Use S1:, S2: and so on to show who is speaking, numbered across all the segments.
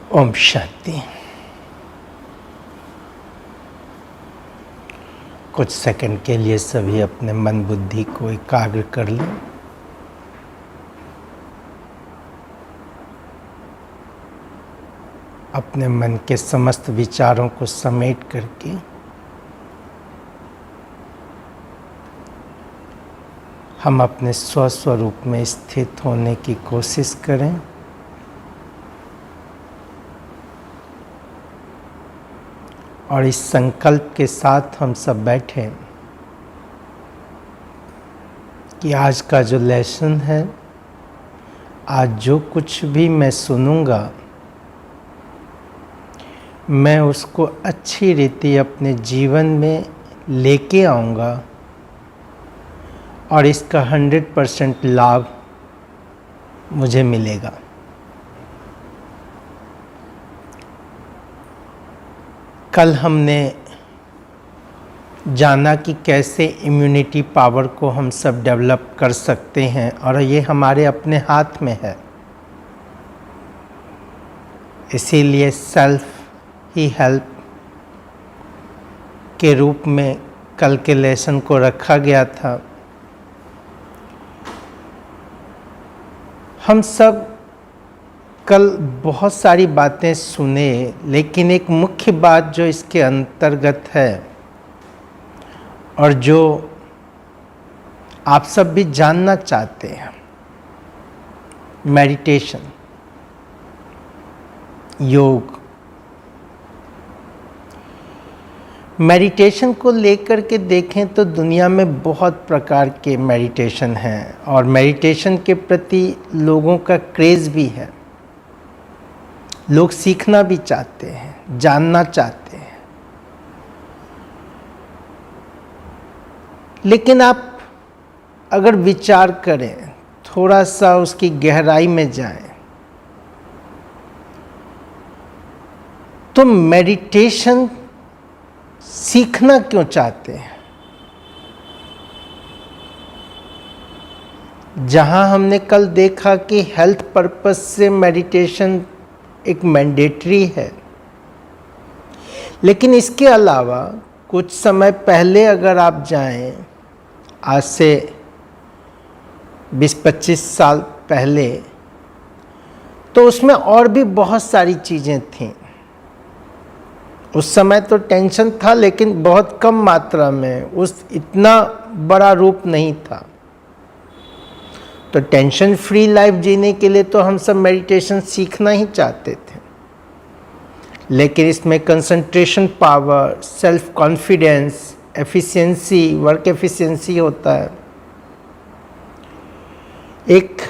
S1: ओम शांति। कुछ सेकंड के लिए सभी अपने मन बुद्धि को एकाग्र कर लें। अपने मन के समस्त विचारों को समेट करके हम अपने स्वस्वरूप में स्थित होने की कोशिश करें। और इस संकल्प के साथ हम सब बैठे कि आज का जो लेसन है, आज जो कुछ भी मैं सुनूंगा, मैं उसको अच्छी रीति अपने जीवन में लेके आऊंगा और इसका 100% लाभ मुझे मिलेगा। कल हमने जाना कि कैसे इम्यूनिटी पावर को हम सब डेवलप कर सकते हैं और ये हमारे अपने हाथ में है। इसीलिए सेल्फ ही हेल्प के रूप में कल के लेसन को रखा गया था। हम सब कल बहुत सारी बातें सुने, लेकिन एक मुख्य बात जो इसके अंतर्गत है और जो आप सब भी जानना चाहते हैं, मेडिटेशन, योग। मेडिटेशन को लेकर के देखें तो दुनिया में बहुत प्रकार के मेडिटेशन हैं और मेडिटेशन के प्रति लोगों का क्रेज़ भी है। लोग सीखना भी चाहते हैं, जानना चाहते हैं। लेकिन आप अगर विचार करें, थोड़ा सा उसकी गहराई में जाएं, तो मेडिटेशन सीखना क्यों चाहते हैं? जहां हमने कल देखा कि हेल्थ पर्पस से मेडिटेशन एक मैंडेटरी है, लेकिन इसके अलावा कुछ समय पहले अगर आप जाएं, आज से 20-25 साल पहले, तो उसमें और भी बहुत सारी चीज़ें थीं। उस समय तो टेंशन था, लेकिन बहुत कम मात्रा में, उस इतना बड़ा रूप नहीं था। तो टेंशन फ्री लाइफ जीने के लिए तो हम सब मेडिटेशन सीखना ही चाहते थे, लेकिन इसमें concentration power, self confidence, efficiency, work efficiency होता है, एक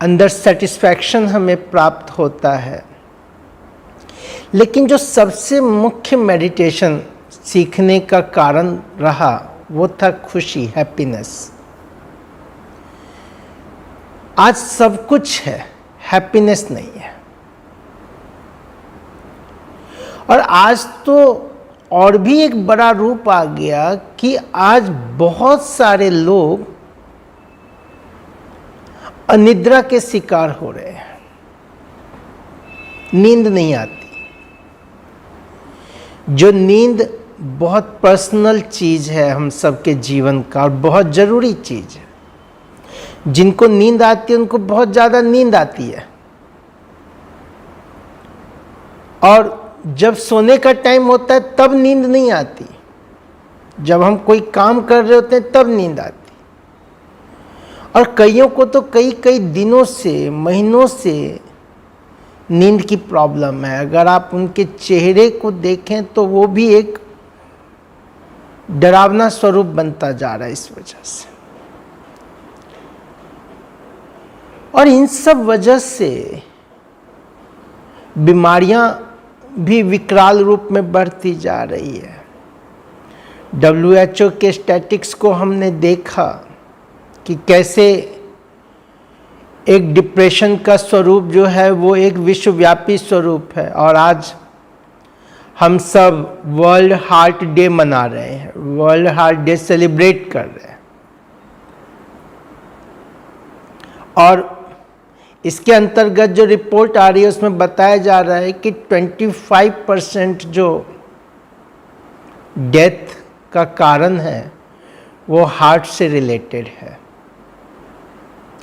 S1: अंदर सेटिस्फैक्शन हमें प्राप्त होता है। लेकिन जो सबसे मुख्य मेडिटेशन सीखने का कारण रहा, वो था खुशी, हैप्पीनेस। आज सब कुछ है, हैप्पीनेस नहीं है। और आज तो और भी एक बड़ा रूप आ गया कि आज बहुत सारे लोग अनिद्रा के शिकार हो रहे हैं, नींद नहीं आती। जो नींद बहुत पर्सनल चीज है हम सबके जीवन का और बहुत जरूरी चीज है। जिनको नींद आती है उनको बहुत ज़्यादा नींद आती है, और जब सोने का टाइम होता है तब नींद नहीं आती। जब हम कोई काम कर रहे होते हैं तब नींद आती। और कईयों को तो कई दिनों से, महीनों से नींद की प्रॉब्लम है। अगर आप उनके चेहरे को देखें तो वो भी एक डरावना स्वरूप बनता जा रहा है इस वजह से। और इन सब वजह से बीमारियां भी विकराल रूप में बढ़ती जा रही है। WHO के स्टैटिक्स को हमने देखा कि कैसे एक डिप्रेशन का स्वरूप जो है वो एक विश्वव्यापी स्वरूप है। और आज हम सब वर्ल्ड हार्ट डे मना रहे हैं, वर्ल्ड हार्ट डे सेलिब्रेट कर रहे हैं। और इसके अंतर्गत जो रिपोर्ट आ रही है उसमें बताया जा रहा है कि 25% जो डेथ का कारण है वो हार्ट से रिलेटेड है,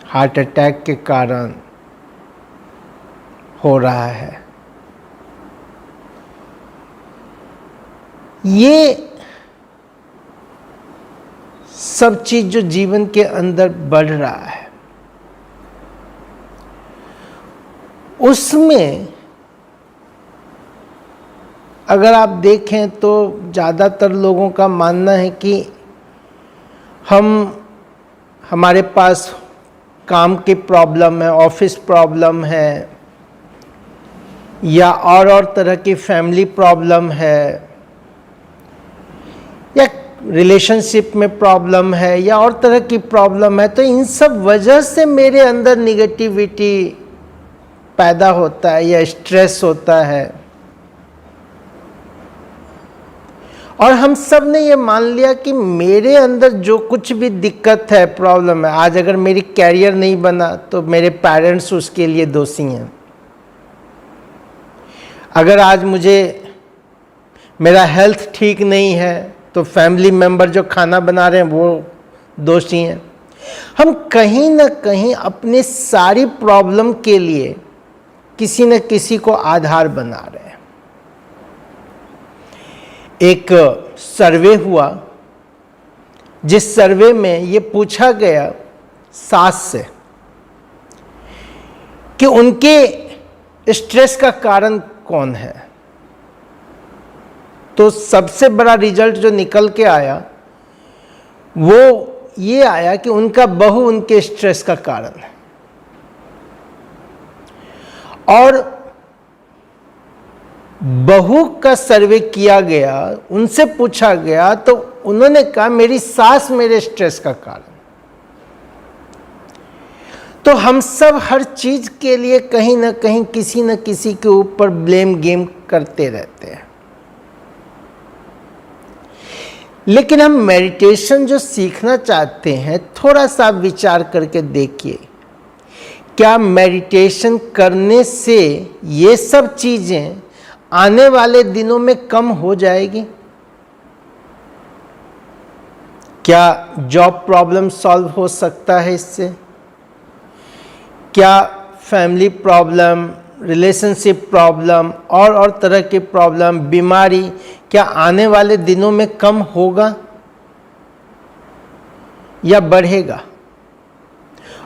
S1: हार्ट अटैक के कारण हो रहा है। ये सब चीज जो जीवन के अंदर बढ़ रहा है, उसमें अगर आप देखें तो ज़्यादातर लोगों का मानना है कि हमारे पास काम की प्रॉब्लम है, ऑफिस प्रॉब्लम है, या और तरह की फैमिली प्रॉब्लम है, या रिलेशनशिप में प्रॉब्लम है, या और तरह की प्रॉब्लम है, तो इन सब वजह से मेरे अंदर निगेटिविटी पैदा होता है या स्ट्रेस होता है। और हम सब ने ये मान लिया कि मेरे अंदर जो कुछ भी दिक्कत है, प्रॉब्लम है, आज अगर मेरी कैरियर नहीं बना तो मेरे पेरेंट्स उसके लिए दोषी हैं। अगर आज मेरा हेल्थ ठीक नहीं है तो फैमिली मेंबर जो खाना बना रहे हैं वो दोषी हैं। हम कहीं ना कहीं अपने सारी प्रॉब्लम के लिए किसी न किसी को आधार बना रहे हैं। एक सर्वे हुआ जिस सर्वे में ये पूछा गया सास से कि उनके स्ट्रेस का कारण कौन है, तो सबसे बड़ा रिजल्ट जो निकल के आया वो ये आया कि उनका बहू उनके स्ट्रेस का कारण है। और बहू का सर्वे किया गया, उनसे पूछा गया तो उन्होंने कहा मेरी सास मेरे स्ट्रेस का कारण। तो हम सब हर चीज के लिए कहीं ना कहीं किसी न किसी के ऊपर ब्लेम गेम करते रहते हैं। लेकिन हम मेडिटेशन जो सीखना चाहते हैं, थोड़ा सा विचार करके देखिए, क्या मेडिटेशन करने से ये सब चीजें आने वाले दिनों में कम हो जाएगी? क्या जॉब प्रॉब्लम सॉल्व हो सकता है इससे? क्या फैमिली प्रॉब्लम, रिलेशनशिप प्रॉब्लम और तरह की प्रॉब्लम, बीमारी, क्या आने वाले दिनों में कम होगा या बढ़ेगा?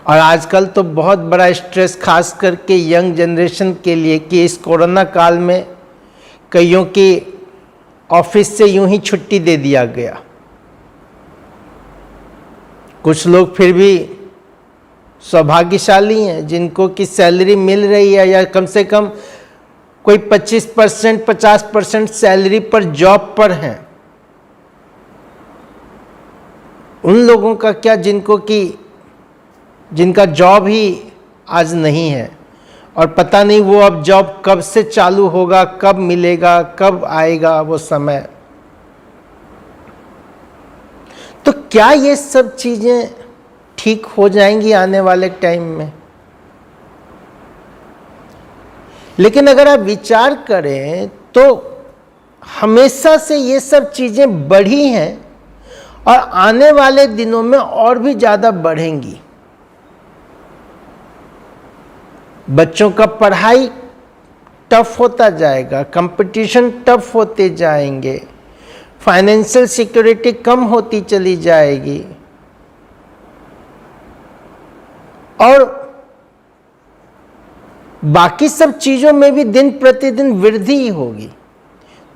S1: और आजकल तो बहुत बड़ा स्ट्रेस खास करके यंग जनरेशन के लिए कि इस कोरोना काल में कईयों की ऑफिस से यूं ही छुट्टी दे दिया गया। कुछ लोग फिर भी सौभाग्यशाली हैं जिनको की सैलरी मिल रही है, या कम से कम कोई 25% 50% सैलरी पर जॉब पर हैं। उन लोगों का क्या जिनका जॉब ही आज नहीं है, और पता नहीं वो अब जॉब कब से चालू होगा, कब मिलेगा, कब आएगा वो समय। तो क्या ये सब चीजें ठीक हो जाएंगी आने वाले टाइम में? लेकिन अगर आप विचार करें तो हमेशा से ये सब चीजें बढ़ी हैं और आने वाले दिनों में और भी ज्यादा बढ़ेंगी। बच्चों का पढ़ाई टफ होता जाएगा, कंपटीशन टफ होते जाएंगे, फाइनेंशियल सिक्योरिटी कम होती चली जाएगी, और बाकी सब चीजों में भी दिन प्रतिदिन वृद्धि ही होगी।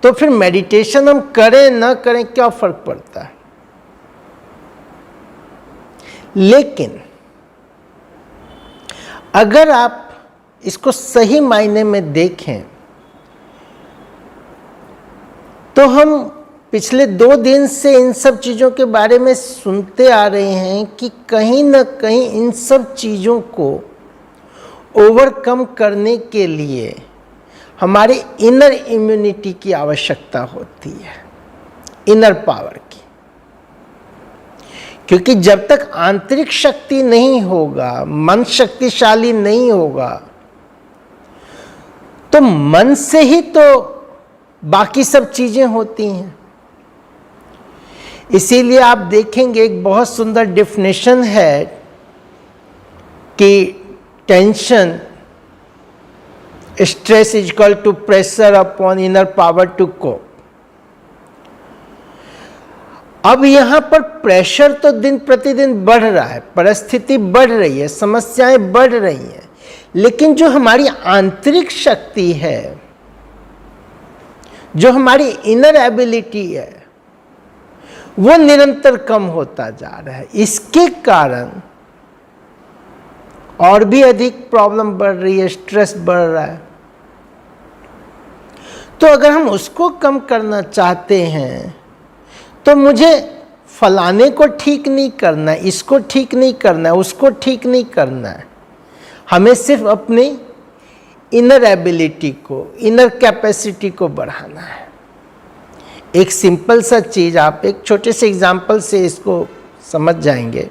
S1: तो फिर मेडिटेशन हम करें ना करें क्या फर्क पड़ता है? लेकिन अगर आप इसको सही मायने में देखें तो हम पिछले 2 दिन से इन सब चीज़ों के बारे में सुनते आ रहे हैं कि कहीं ना कहीं इन सब चीज़ों को ओवरकम करने के लिए हमारे इनर इम्यूनिटी की आवश्यकता होती है, इनर पावर की। क्योंकि जब तक आंतरिक शक्ति नहीं होगा, मन शक्तिशाली नहीं होगा, तो मन से ही तो बाकी सब चीजें होती हैं। इसीलिए आप देखेंगे एक बहुत सुंदर डेफिनेशन है कि tension, stress is equal to pressure upon inner power to cope. अब यहां पर प्रेशर तो दिन प्रतिदिन बढ़ रहा है, परिस्थिति बढ़ रही है, समस्याएं बढ़ रही हैं, लेकिन जो हमारी आंतरिक शक्ति है, जो हमारी इनर एबिलिटी है, वो निरंतर कम होता जा रहा है। इसके कारण और भी अधिक प्रॉब्लम बढ़ रही है, स्ट्रेस बढ़ रहा है। तो अगर हम उसको कम करना चाहते हैं तो मुझे फलाने को ठीक नहीं करना है, इसको ठीक नहीं करना है, उसको ठीक नहीं करना है। हमें सिर्फ अपनी इनर एबिलिटी को, इनर कैपेसिटी को बढ़ाना है। एक सिंपल सा चीज़, आप एक छोटे से एग्जाम्पल से इसको समझ जाएंगे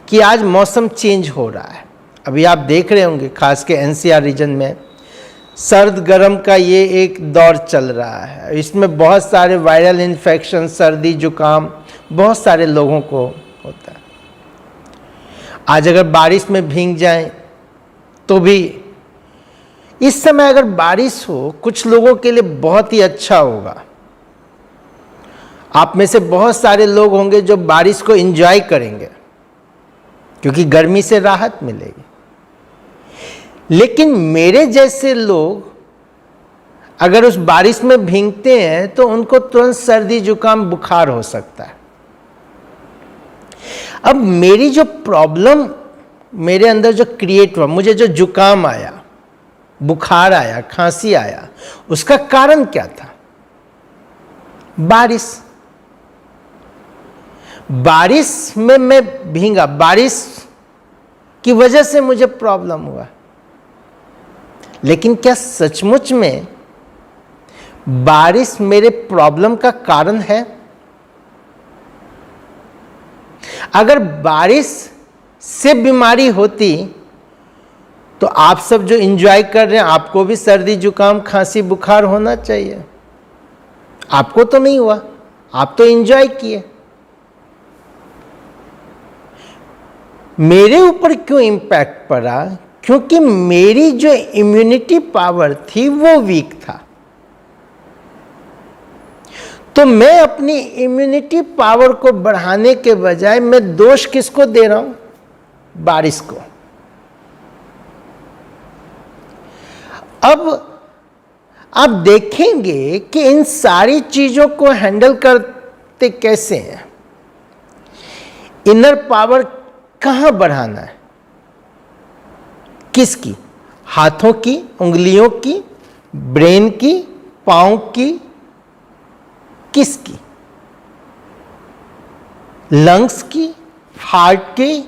S1: कि आज मौसम चेंज हो रहा है। अभी आप देख रहे होंगे खास के एनसीआर रीजन में सर्द गर्म का ये एक दौर चल रहा है। इसमें बहुत सारे वायरल इन्फेक्शन, सर्दी जुकाम बहुत सारे लोगों को होता है। आज अगर बारिश में भीग जाएं तो भी, इस समय अगर बारिश हो कुछ लोगों के लिए बहुत ही अच्छा होगा। आप में से बहुत सारे लोग होंगे जो बारिश को एंजॉय करेंगे क्योंकि गर्मी से राहत मिलेगी। लेकिन मेरे जैसे लोग अगर उस बारिश में भीगते हैं तो उनको तुरंत सर्दी जुकाम बुखार हो सकता है। अब मेरी जो प्रॉब्लम मेरे अंदर जो क्रिएट हुआ, मुझे जो जुकाम आया, बुखार आया, खांसी आया, उसका कारण क्या था? बारिश। बारिश में मैं भीगा, बारिश की वजह से मुझे प्रॉब्लम हुआ। लेकिन क्या सचमुच में बारिश मेरे प्रॉब्लम का कारण है? अगर बारिश से बीमारी होती तो आप सब जो एंजॉय कर रहे हैं, आपको भी सर्दी जुकाम खांसी बुखार होना चाहिए। आपको तो नहीं हुआ, आप तो एंजॉय किए। मेरे ऊपर क्यों इम्पैक्ट पड़ा? क्योंकि मेरी जो इम्यूनिटी पावर थी वो वीक था। तो मैं अपनी इम्यूनिटी पावर को बढ़ाने के बजाय मैं दोष किसको दे रहा हूं? बारिश को। अब आप देखेंगे कि इन सारी चीजों को हैंडल करते कैसे हैं। इनर पावर कहां बढ़ाना है? किसकी? हाथों की, उंगलियों की, ब्रेन की, पांव की, किसकी? लंग्स की, हार्ट की,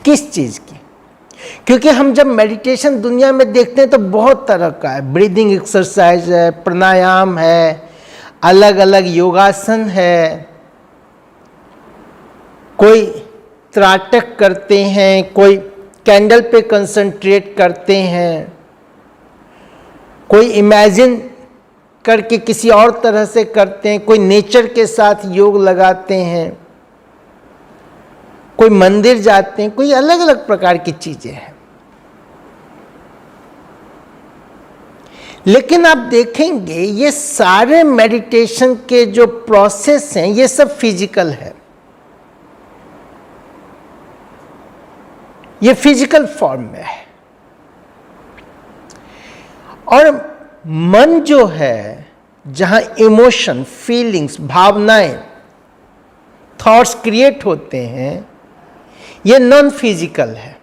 S1: किस चीज की? क्योंकि हम जब मेडिटेशन दुनिया में देखते हैं तो बहुत तरह का है। ब्रीदिंग एक्सरसाइज है, प्राणायाम है, अलग अलग योगासन है, कोई त्राटक करते हैं, कोई कैंडल पे कंसंट्रेट करते हैं, कोई इमेजिन करके किसी और तरह से करते हैं, कोई नेचर के साथ योग लगाते हैं, कोई मंदिर जाते हैं, कोई अलग अलग प्रकार की चीजें हैं। लेकिन आप देखेंगे ये सारे मेडिटेशन के जो प्रोसेस हैं ये सब फिजिकल है, ये फिजिकल फॉर्म में है। और मन जो है, जहां इमोशन, फीलिंग्स, भावनाएं, थॉट्स क्रिएट होते हैं, ये नॉन फिजिकल है।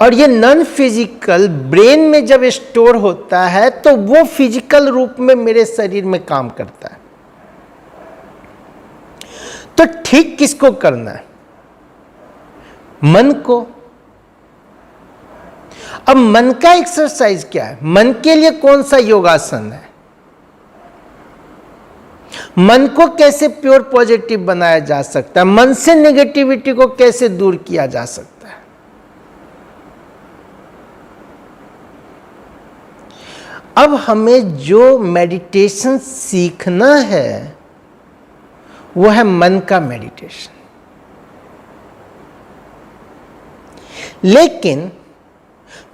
S1: और ये नॉन फिजिकल ब्रेन में जब स्टोर होता है तो वो फिजिकल रूप में मेरे शरीर में काम करता है। तो ठीक किसको करना है? मन को। अब मन का एक्सरसाइज क्या है? मन के लिए कौन सा योगासन है? मन को कैसे प्योर पॉजिटिव बनाया जा सकता है, मन से नेगेटिविटी को कैसे दूर किया जा सकता है। अब हमें जो मेडिटेशन सीखना है वो है मन का मेडिटेशन। लेकिन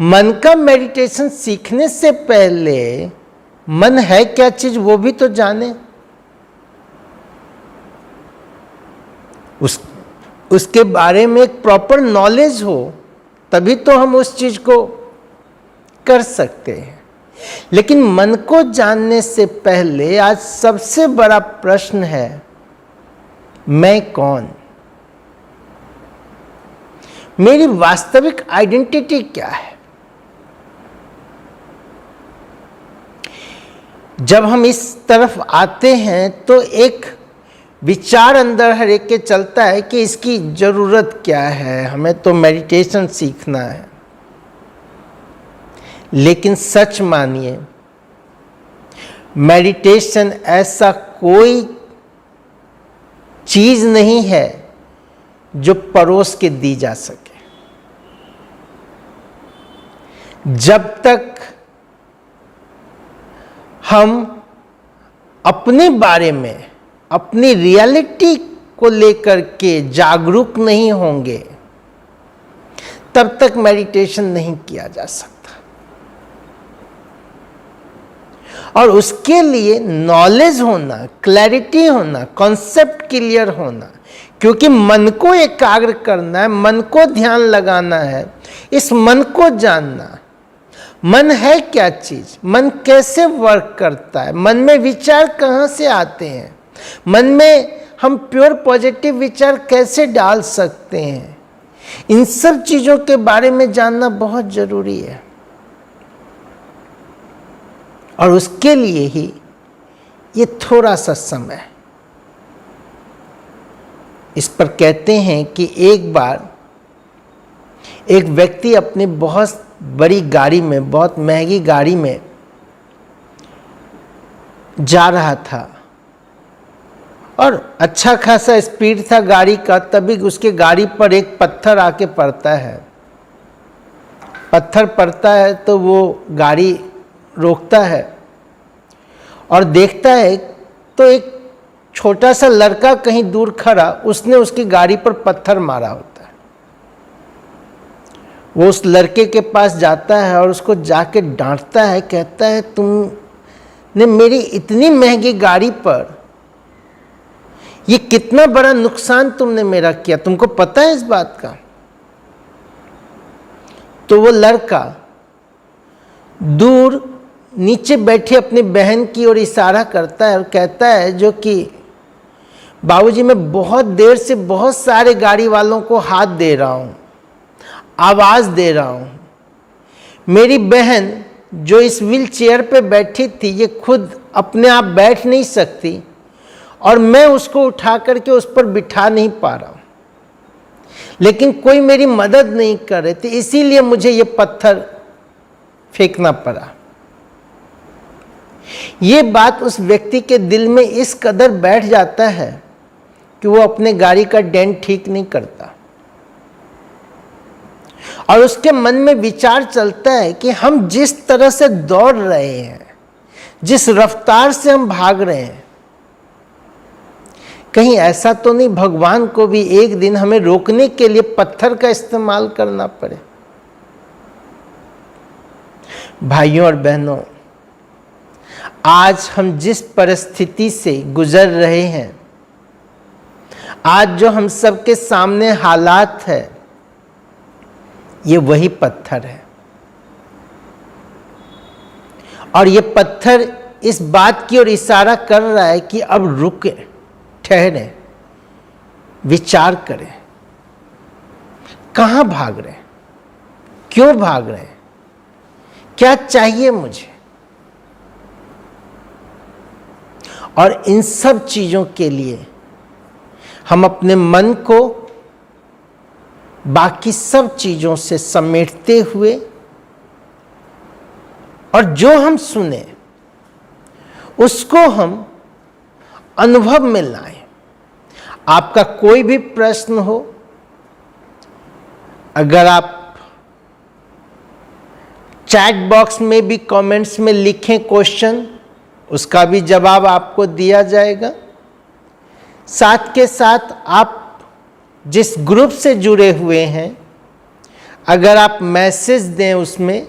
S1: मन का मेडिटेशन सीखने से पहले मन है क्या चीज वो भी तो जाने, उसके बारे में एक प्रॉपर नॉलेज हो, तभी तो हम उस चीज को कर सकते हैं। लेकिन मन को जानने से पहले आज सबसे बड़ा प्रश्न है, मैं कौन, मेरी वास्तविक आइडेंटिटी क्या है। जब हम इस तरफ आते हैं तो एक विचार अंदर हर एक के चलता है कि इसकी जरूरत क्या है, हमें तो मेडिटेशन सीखना है। लेकिन सच मानिए, मेडिटेशन ऐसा कोई चीज नहीं है जो परोस के दी जा सके। जब तक हम अपने बारे में, अपनी रियलिटी को लेकर के जागरूक नहीं होंगे, तब तक मेडिटेशन नहीं किया जा सकता। और उसके लिए नॉलेज होना, क्लैरिटी होना, कॉन्सेप्ट क्लियर होना, क्योंकि मन को एकाग्र करना है, मन को ध्यान लगाना है, इस मन को जानना। मन है क्या चीज, मन कैसे वर्क करता है, मन में विचार कहाँ से आते हैं, मन में हम प्योर पॉजिटिव विचार कैसे डाल सकते हैं, इन सब चीजों के बारे में जानना बहुत जरूरी है। और उसके लिए ही ये थोड़ा सा समय, इस पर कहते हैं कि एक बार एक व्यक्ति अपनी बहुत बड़ी गाड़ी में, बहुत महंगी गाड़ी में जा रहा था और अच्छा खासा स्पीड था गाड़ी का। तभी उसके गाड़ी पर एक पत्थर आके पड़ता है। पत्थर पड़ता है तो वो गाड़ी रोकता है और देखता है तो एक छोटा सा लड़का कहीं दूर खड़ा, उसने उसकी गाड़ी पर पत्थर मारा होता है। वो उस लड़के के पास जाता है और उसको जाके डांटता है, कहता है तुमने मेरी इतनी महंगी गाड़ी पर ये कितना बड़ा नुकसान तुमने मेरा किया, तुमको पता है इस बात का। तो वो लड़का दूर नीचे बैठी अपनी बहन की ओर इशारा करता है और कहता है, जो कि बाबूजी मैं बहुत देर से बहुत सारे गाड़ी वालों को हाथ दे रहा हूँ, आवाज़ दे रहा हूँ। मेरी बहन जो इस व्हील चेयर पे बैठी थी, ये खुद अपने आप बैठ नहीं सकती और मैं उसको उठा करके उस पर बिठा नहीं पा रहा हूँ, लेकिन कोई मेरी मदद नहीं कर रहे थे, इसीलिए मुझे ये पत्थर फेंकना पड़ा। ये बात उस व्यक्ति के दिल में इस कदर बैठ जाता है कि वो अपने गाड़ी का डेंट ठीक नहीं करता और उसके मन में विचार चलता है कि हम जिस तरह से दौड़ रहे हैं, जिस रफ्तार से हम भाग रहे हैं, कहीं ऐसा तो नहीं भगवान को भी एक दिन हमें रोकने के लिए पत्थर का इस्तेमाल करना पड़े। भाइयों और बहनों, आज हम जिस परिस्थिति से गुजर रहे हैं, आज जो हम सबके सामने हालात है, ये वही पत्थर है। और ये पत्थर इस बात की ओर इशारा कर रहा है कि अब रुके, ठहरें, विचार करें, कहाँ भाग रहे हैं, क्यों भाग रहे हैं, क्या चाहिए मुझे। और इन सब चीजों के लिए हम अपने मन को बाकी सब चीजों से समेटते हुए और जो हम सुने उसको हम अनुभव में लाएं। आपका कोई भी प्रश्न हो, अगर आप चैट बॉक्स में भी कमेंट्स में लिखें क्वेश्चन, उसका भी जवाब आपको दिया जाएगा। साथ के साथ आप जिस ग्रुप से जुड़े हुए हैं, अगर आप मैसेज दें उसमें,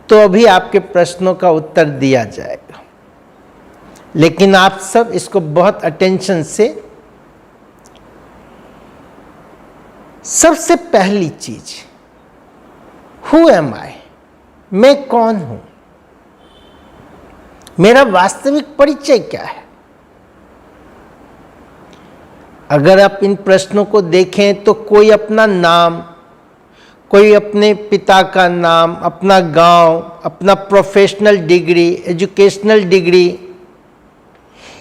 S1: तो अभी आपके प्रश्नों का उत्तर दिया जाएगा। लेकिन आप सब इसको बहुत अटेंशन से, सबसे पहली चीज, हु एम आई, मैं कौन हूं, मेरा वास्तविक परिचय क्या है। अगर आप इन प्रश्नों को देखें तो कोई अपना नाम, कोई अपने पिता का नाम, अपना गांव, अपना प्रोफेशनल डिग्री, एजुकेशनल डिग्री,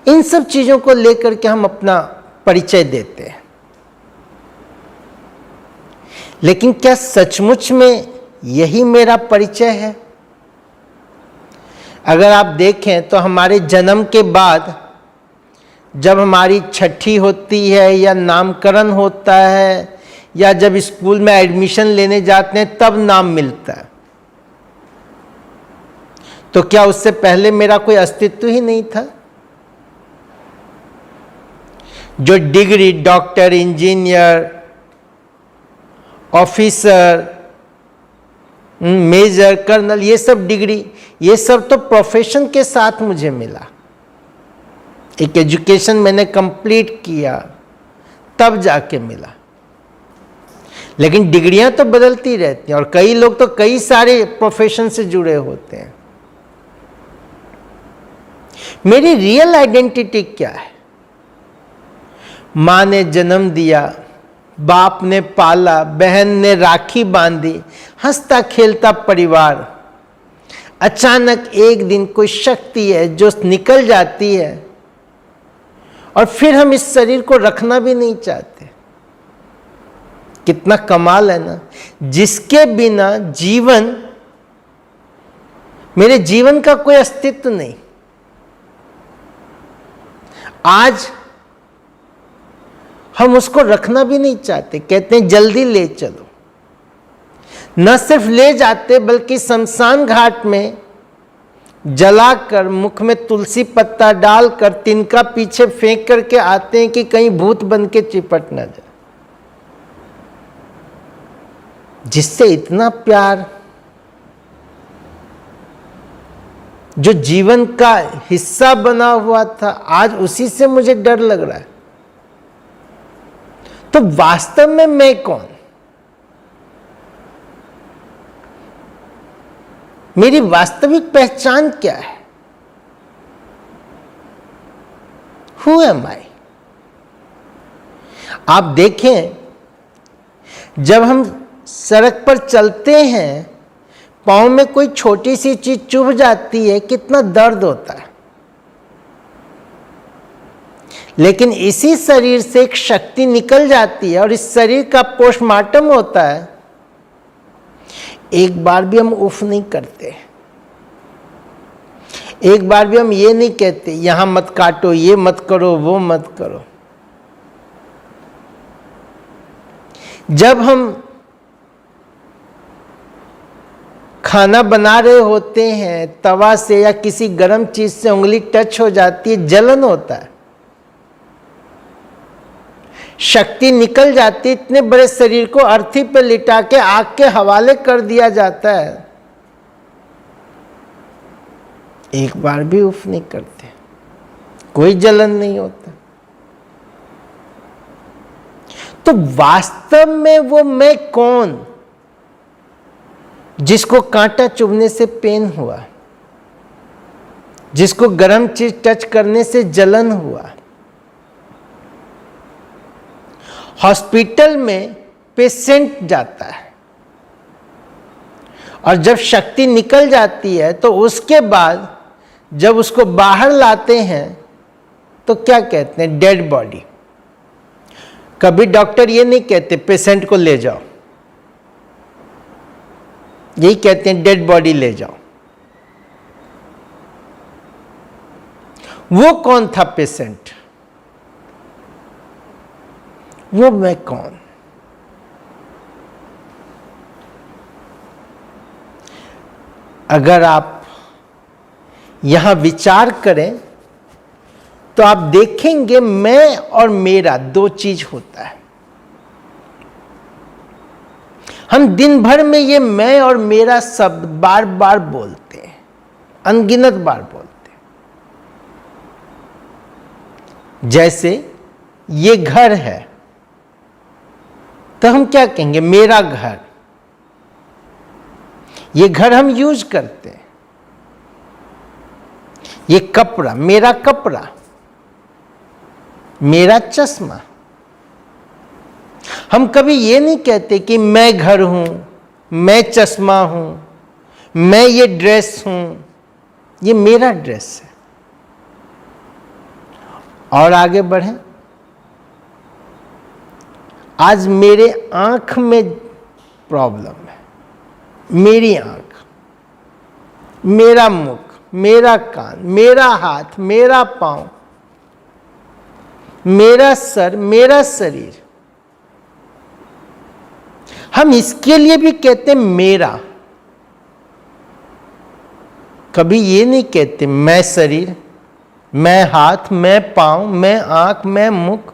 S1: इन सब चीजों को लेकर के हम अपना परिचय देते हैं। लेकिन क्या सचमुच में यही मेरा परिचय है? अगर आप देखें तो हमारे जन्म के बाद जब हमारी छठी होती है या नामकरण होता है या जब स्कूल में एडमिशन लेने जाते हैं तब नाम मिलता है, तो क्या उससे पहले मेरा कोई अस्तित्व ही नहीं था? जो degree, doctor, engineer, officer, major, colonel, ये सब डिग्री, ये सब तो प्रोफेशन के साथ मुझे मिला। एक एजुकेशन मैंने कंप्लीट किया तब जाके मिला। लेकिन डिग्रियां तो बदलती रहती हैं और कई लोग तो कई सारे प्रोफेशन से जुड़े होते हैं। मेरी रियल आइडेंटिटी क्या है? मां ने जन्म दिया, बाप ने पाला, बहन ने राखी बांधी, हंसता खेलता परिवार। अचानक एक दिन कोई शक्ति है जो निकल जाती है और फिर हम इस शरीर को रखना भी नहीं चाहते। कितना कमाल है ना, जिसके बिना जीवन, मेरे जीवन का कोई अस्तित्व नहीं। आज हम उसको रखना भी नहीं चाहते, कहते हैं जल्दी ले चलो। न सिर्फ ले जाते बल्कि शमशान घाट में जलाकर, मुख में तुलसी पत्ता डालकर, तिनका पीछे फेंक करके आते हैं कि कहीं भूत बन के चिपट ना जाए। जिससे इतना प्यार, जो जीवन का हिस्सा बना हुआ था, आज उसी से मुझे डर लग रहा है। तो वास्तव में मैं कौन? मेरी वास्तविक पहचान क्या है? हु एम आई? आप देखें, जब हम सड़क पर चलते हैं, पांव में कोई छोटी सी चीज चुभ जाती है, कितना दर्द होता है। लेकिन इसी शरीर से एक शक्ति निकल जाती है और इस शरीर का पोस्टमार्टम होता है, एक बार भी हम उफ नहीं करते, एक बार भी हम ये नहीं कहते यहां मत काटो, ये मत करो, वो मत करो। जब हम खाना बना रहे होते हैं, तवा से या किसी गर्म चीज से उंगली टच हो जाती है, जलन होता है, शक्ति निकल जाती है, इतने बड़े शरीर को अर्थी पे लिटा के आग के हवाले कर दिया जाता है। एक बार भी उफ नहीं करते, कोई जलन नहीं होता। तो वास्तव में वो मैं कौन, जिसको कांटा चुभने से पेन हुआ, जिसको गर्म चीज टच करने से जलन हुआ। हॉस्पिटल में पेशेंट जाता है और जब शक्ति निकल जाती है तो उसके बाद जब उसको बाहर लाते हैं तो क्या कहते हैं? Dead body. कभी डॉक्टर ये नहीं कहते पेशेंट को ले जाओ, यही कहते हैं डेड बॉडी ले जाओ। वो कौन था पेशेंट? वो मैं कौन? अगर आप यहां विचार करें तो आप देखेंगे मैं और मेरा दो चीज होता है। हम दिन भर में ये मैं और मेरा शब्द बार बार बोलते हैं, अनगिनत बार बोलते हैं। जैसे ये घर है तो हम क्या कहेंगे? मेरा घर। ये घर हम यूज करते हैं। ये कपड़ा, मेरा कपड़ा, मेरा चश्मा। हम कभी ये नहीं कहते कि मैं घर हूं, मैं चश्मा हूं, मैं ये ड्रेस हूं। ये मेरा ड्रेस है। और आगे बढ़ें। आज मेरे आंख में प्रॉब्लम है। मेरी आंख, मेरा मुख, मेरा कान, मेरा हाथ, मेरा पांव, मेरा सर, मेरा शरीर। हम इसके लिए भी कहते मेरा। कभी ये नहीं कहते मैं शरीर, मैं हाथ, मैं पांव, मैं आंख, मैं मुख।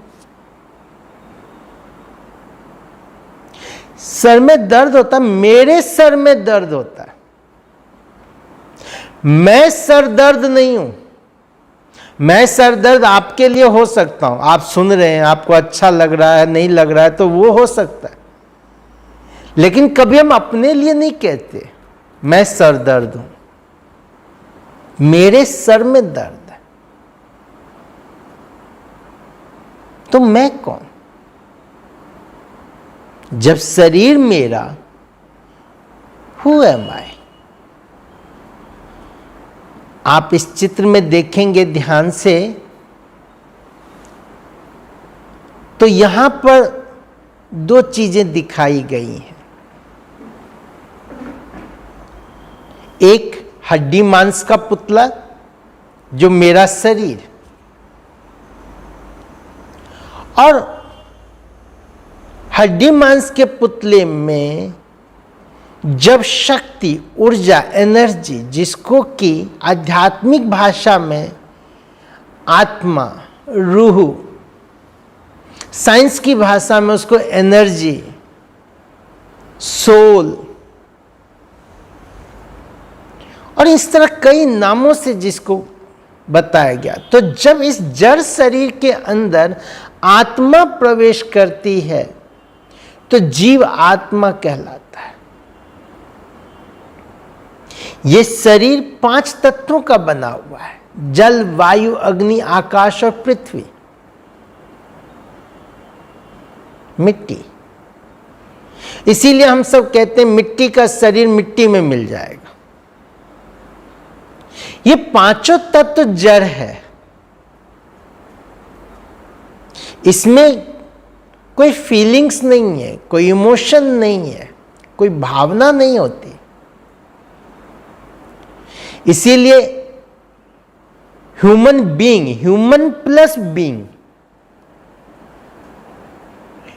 S1: सर में दर्द होता, मेरे सर में दर्द होता है। मैं सर दर्द नहीं हूं। मैं सर दर्द आपके लिए हो सकता हूं। आप सुन रहे हैं, आपको अच्छा लग रहा है, नहीं लग रहा है, तो वो हो सकता है। लेकिन कभी हम अपने लिए नहीं कहते मैं सर दर्द हूं, मेरे सर में दर्द है। तो मैं कौन? जब शरीर मेरा, हु एम आई? आप इस चित्र में देखेंगे ध्यान से तो यहां पर दो चीजें दिखाई गई हैं। एक हड्डी मांस का पुतला जो मेरा शरीर, और हड्डी मांस के पुतले में जब शक्ति, ऊर्जा, एनर्जी, जिसको कि आध्यात्मिक भाषा में आत्मा, रूह, साइंस की भाषा में उसको एनर्जी, सोल और इस तरह कई नामों से जिसको बताया गया, तो जब इस जड़ शरीर के अंदर आत्मा प्रवेश करती है तो जीव आत्मा कहलाता है। यह शरीर 5 तत्वों का बना हुआ है, जल, वायु, अग्नि, आकाश और पृथ्वी, मिट्टी। इसीलिए हम सब कहते हैं मिट्टी का शरीर मिट्टी में मिल जाएगा। ये 5 तत्व जड़ है। इसमें कोई फीलिंग्स नहीं है, कोई इमोशन नहीं है, कोई भावना नहीं होती। इसीलिए human being, human plus being,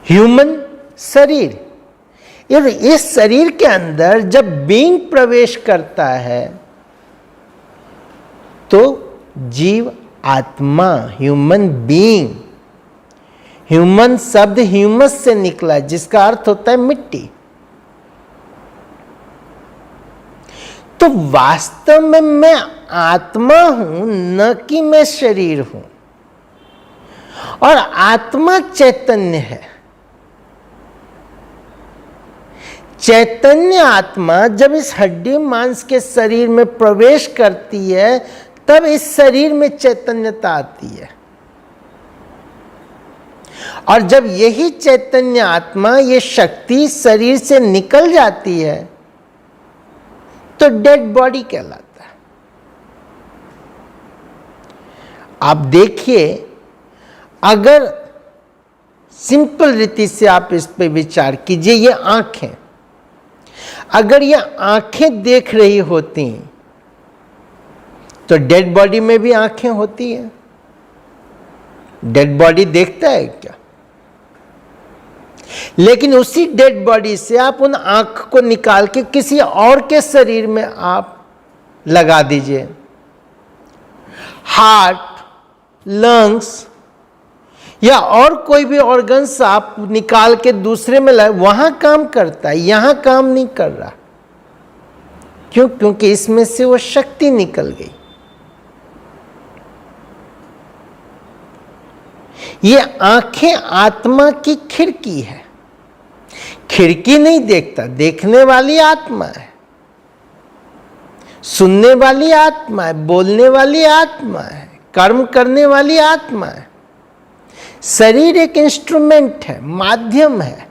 S1: human शरीर। इस शरीर के अंदर जब बीइंग प्रवेश करता है तो जीव आत्मा, ह्यूमन बीइंग। ह्यूमन शब्द ह्यूमस से निकला है जिसका अर्थ होता है मिट्टी। तो वास्तव में मैं आत्मा हूं, न कि मैं शरीर हूं। और आत्मा चैतन्य है। चैतन्य आत्मा जब इस हड्डी मांस के शरीर में प्रवेश करती है तब इस शरीर में चैतन्यता आती है। और जब यही चैतन्य आत्मा, ये शक्ति शरीर से निकल जाती है तो डेड बॉडी कहलाता है। आप देखिए, अगर सिंपल रीति से आप इस पे विचार कीजिए, ये आंखें, अगर ये आंखें देख रही होती तो डेड बॉडी में भी आंखें होती हैं। डेड बॉडी देखता है क्या? लेकिन उसी डेड बॉडी से आप उन आंख को निकाल के किसी और के शरीर में आप लगा दीजिए। हार्ट, लंग्स या और कोई भी ऑर्गन्स आप निकाल के दूसरे में लाए, वहां काम करता है, यहां काम नहीं कर रहा। क्यों? क्योंकि इसमें से वो शक्ति निकल गई। ये आंखें आत्मा की खिड़की है। खिड़की नहीं देखता, देखने वाली आत्मा है, सुनने वाली आत्मा है, बोलने वाली आत्मा है, कर्म करने वाली आत्मा है। शरीर एक इंस्ट्रूमेंट है, माध्यम है,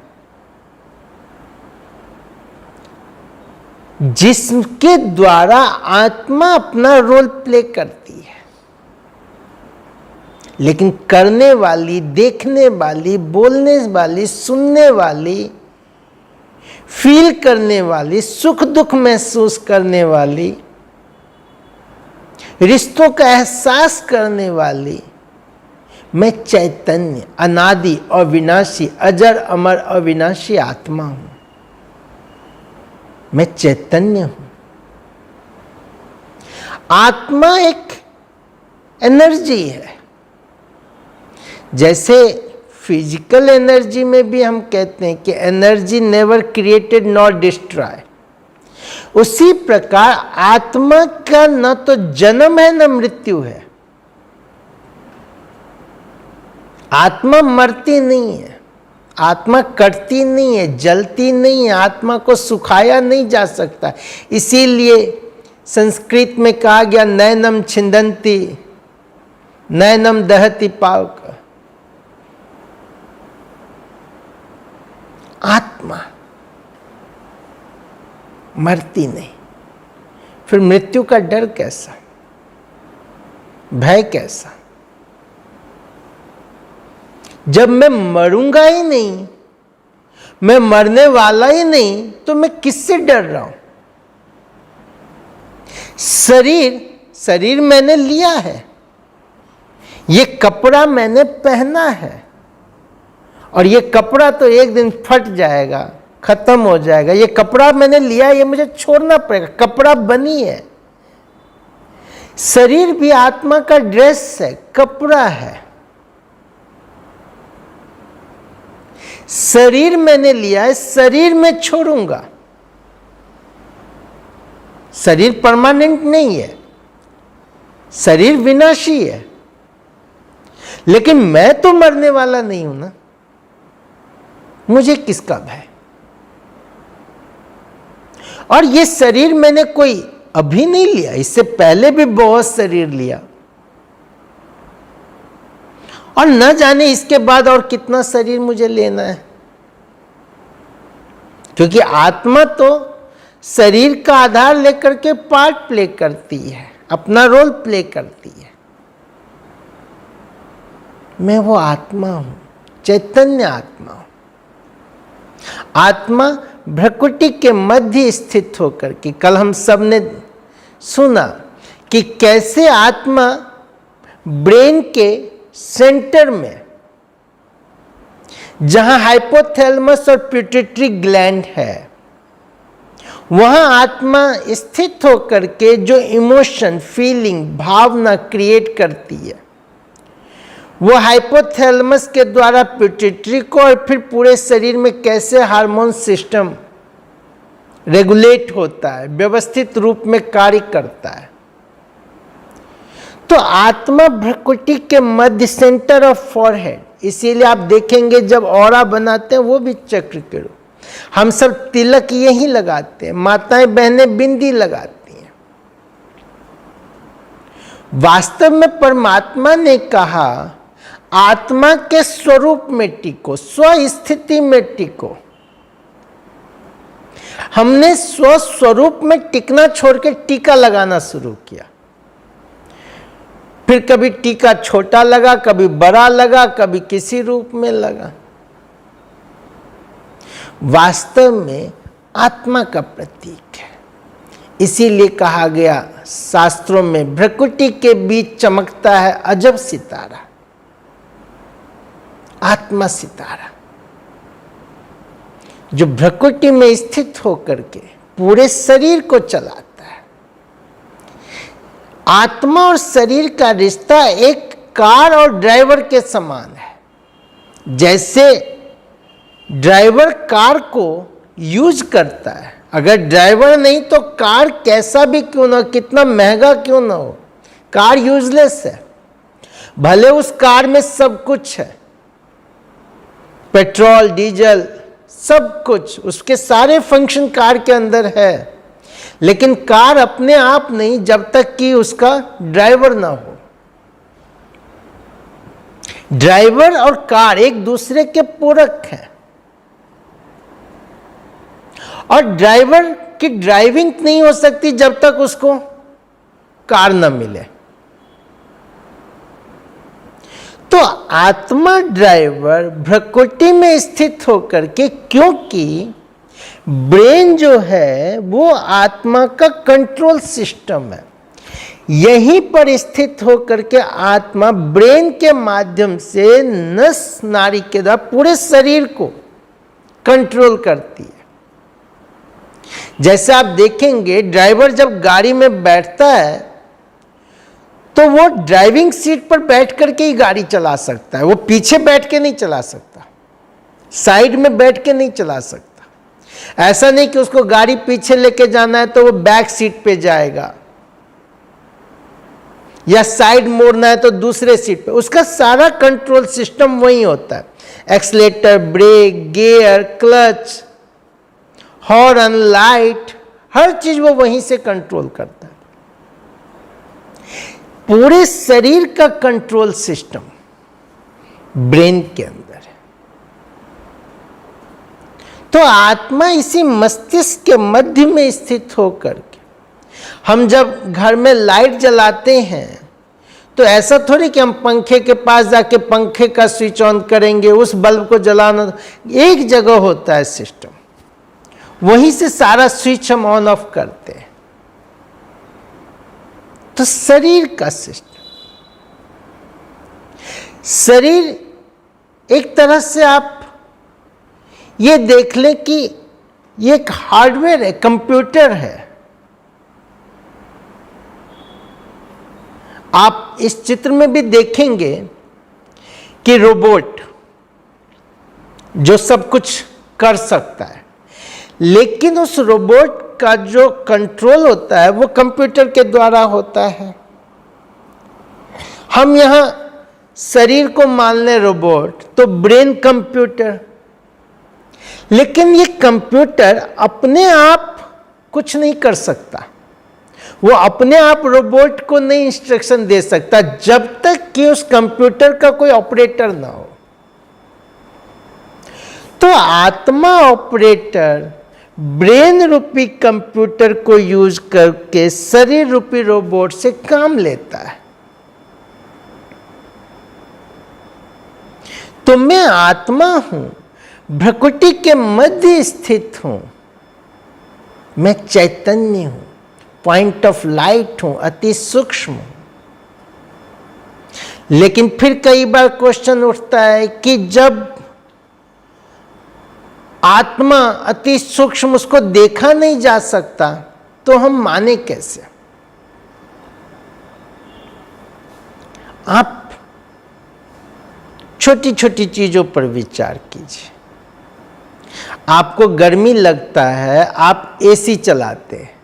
S1: जिसके द्वारा आत्मा अपना रोल प्ले करती है। लेकिन करने वाली, देखने वाली, बोलने वाली, सुनने वाली, फील करने वाली, सुख दुख महसूस करने वाली, रिश्तों का एहसास करने वाली, मैं चैतन्य, अनादि, अविनाशी, अजर अमर अविनाशी आत्मा हूं। मैं चैतन्य हूं। आत्मा एक एनर्जी है। जैसे फिजिकल एनर्जी में भी हम कहते हैं कि energy never created not destroy, उसी प्रकार आत्मा का न तो जन्म है न मृत्यु है। आत्मा मरती नहीं है, आत्मा कटती नहीं है, जलती नहीं है, आत्मा को सुखाया नहीं जा सकता। इसीलिए संस्कृत में कहा गया नैनम छिंदंती नैनम दहति पावक। आत्मा मरती नहीं। फिर मृत्यु का डर कैसा, भय कैसा? जब मैं मरूंगा ही नहीं, मैं मरने वाला ही नहीं, तो मैं किससे डर रहा हूं? शरीर मैंने लिया है, ये कपड़ा मैंने पहना है, और ये कपड़ा तो एक दिन फट जाएगा, खत्म हो जाएगा। ये कपड़ा मैंने लिया, ये मुझे छोड़ना पड़ेगा। कपड़ा बनी है। शरीर भी आत्मा का ड्रेस है, कपड़ा है। शरीर मैंने लिया है, शरीर में छोड़ूंगा। शरीर परमानेंट नहीं है, शरीर विनाशी है। लेकिन मैं तो मरने वाला नहीं हूं ना, मुझे किसका भय? और ये शरीर मैंने कोई अभी नहीं लिया, इससे पहले भी बहुत शरीर लिया, और न जाने इसके बाद और कितना शरीर मुझे लेना है। क्योंकि आत्मा तो शरीर का आधार लेकर के पार्ट प्ले करती है, अपना रोल प्ले करती है। मैं वो आत्मा हूं, चैतन्य आत्मा हूं। आत्मा भ्रकुटी के मध्य स्थित होकर के, कल हम सब ने सुना कि कैसे आत्मा ब्रेन के सेंटर में, जहां हाइपोथैलेमस और पिट्यूटरी ग्लैंड है, वहां आत्मा स्थित होकर के जो इमोशन, फीलिंग, भावना क्रिएट करती है, वो हाइपोथैलेमस के द्वारा पिट्यूटरी को और फिर पूरे शरीर में कैसे हार्मोन सिस्टम रेगुलेट होता है, व्यवस्थित रूप में कार्य करता है। तो आत्मा भ्रकुटी के मध्य, सेंटर ऑफ फॉरहेड, इसीलिए आप देखेंगे जब ऑरा बनाते हैं वो भी चक्र के रूप। हम सब तिलक यही लगाते हैं, माताएं बहनें बिंदी लगाती हैं। वास्तव में परमात्मा ने कहा आत्मा के स्वरूप में टिको, स्वस्थिति में टिको। हमने स्वस्वरूप में टिकना छोड़ के टीका लगाना शुरू किया। फिर कभी टीका छोटा लगा, कभी बड़ा लगा, कभी किसी रूप में लगा। वास्तव में आत्मा का प्रतीक है। इसीलिए कहा गया शास्त्रों में, भ्रकुटी के बीच चमकता है अजब सितारा, आत्मा सितारा, जो भ्रकुटी में स्थित होकर के पूरे शरीर को चलाता है। आत्मा और शरीर का रिश्ता एक कार और ड्राइवर के समान है। जैसे ड्राइवर कार को यूज करता है, अगर ड्राइवर नहीं तो कार कैसा भी क्यों ना, कितना महंगा क्यों ना हो, कार यूजलेस है। भले उस कार में सब कुछ है, पेट्रोल डीजल सब कुछ, उसके सारे फंक्शन कार के अंदर है, लेकिन कार अपने आप नहीं जब तक कि उसका ड्राइवर ना हो। ड्राइवर और कार एक दूसरे के पूरक हैं, और ड्राइवर की ड्राइविंग नहीं हो सकती जब तक उसको कार न मिले। तो आत्मा ड्राइवर भ्रकुटी में स्थित होकर के, क्योंकि ब्रेन जो है वो आत्मा का कंट्रोल सिस्टम है, यहीं पर स्थित होकर के आत्मा ब्रेन के माध्यम से नस नाड़ी के द्वारा पूरे शरीर को कंट्रोल करती है। जैसे आप देखेंगे ड्राइवर जब गाड़ी में बैठता है तो वो ड्राइविंग सीट पर बैठ करके ही गाड़ी चला सकता है, वो पीछे बैठ के नहीं चला सकता, साइड में बैठ के नहीं चला सकता। ऐसा नहीं कि उसको गाड़ी पीछे लेके जाना है तो वो बैक सीट पे जाएगा, या साइड मोड़ना है तो दूसरे सीट पे, उसका सारा कंट्रोल सिस्टम वही होता है। Accelerator, brake, gear, clutch, horn, light, हर चीज वो वहीं से कंट्रोल करता है। पूरे शरीर का कंट्रोल सिस्टम ब्रेन के अंदर है। तो आत्मा इसी मस्तिष्क के मध्य में स्थित होकर के, हम जब घर में लाइट जलाते हैं तो ऐसा थोड़ी कि हम पंखे के पास जाके पंखे का स्विच ऑन करेंगे, उस बल्ब को जलाना, एक जगह होता है सिस्टम, वहीं से सारा स्विच हम ऑन ऑफ करते हैं। तो शरीर का सिस्टम, शरीर एक तरह से आप ये देख लें कि ये एक हार्डवेयर है, कंप्यूटर है। आप इस चित्र में भी देखेंगे कि रोबोट जो सब कुछ कर सकता है, लेकिन उस रोबोट का जो कंट्रोल होता है वो कंप्यूटर के द्वारा होता है। हम यहां शरीर को मान लें रोबोट, तो ब्रेन कंप्यूटर, लेकिन ये कंप्यूटर अपने आप कुछ नहीं कर सकता, वो अपने आप रोबोट को नहीं इंस्ट्रक्शन दे सकता जब तक कि उस कंप्यूटर का कोई ऑपरेटर ना हो। तो आत्मा ऑपरेटर ब्रेन रूपी कंप्यूटर को यूज करके शरीर रूपी रोबोट से काम लेता है। तो मैं आत्मा हूं, भ्रकुटी के मध्य स्थित हूं, मैं चैतन्य हूं, पॉइंट ऑफ लाइट हूं, अति सूक्ष्म हूं। लेकिन फिर कई बार क्वेश्चन उठता है कि जब आत्मा अति सूक्ष्म, उसको देखा नहीं जा सकता, तो हम माने कैसे? आप छोटी छोटी चीजों पर विचार कीजिए। आपको गर्मी लगता है, आप एसी चलाते हैं,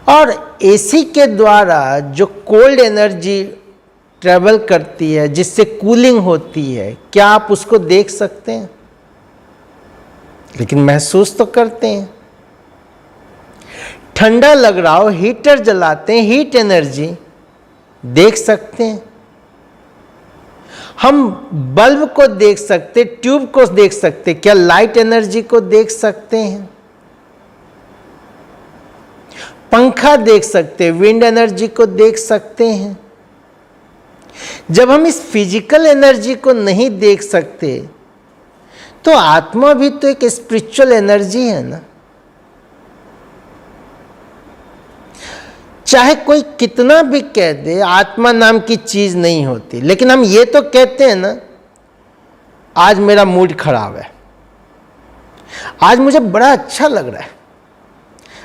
S1: और एसी के द्वारा जो कोल्ड एनर्जी ट्रेवल करती है, जिससे कूलिंग होती है, क्या आप उसको देख सकते हैं? लेकिन महसूस तो करते हैं। ठंडा लग रहा हो, हीटर जलाते हैं, हीट एनर्जी देख सकते हैं। हम बल्ब को देख सकते, ट्यूब को देख सकते, क्या लाइट एनर्जी को देख सकते हैं? पंखा देख सकते, विंड एनर्जी को देख सकते हैं। जब हम इस फिजिकल एनर्जी को नहीं देख सकते, तो आत्मा भी तो एक स्पिरिचुअल एनर्जी है ना। चाहे कोई कितना भी कह दे आत्मा नाम की चीज नहीं होती, लेकिन हम ये तो कहते हैं ना, आज मेरा मूड खराब है, आज मुझे बड़ा अच्छा लग रहा है,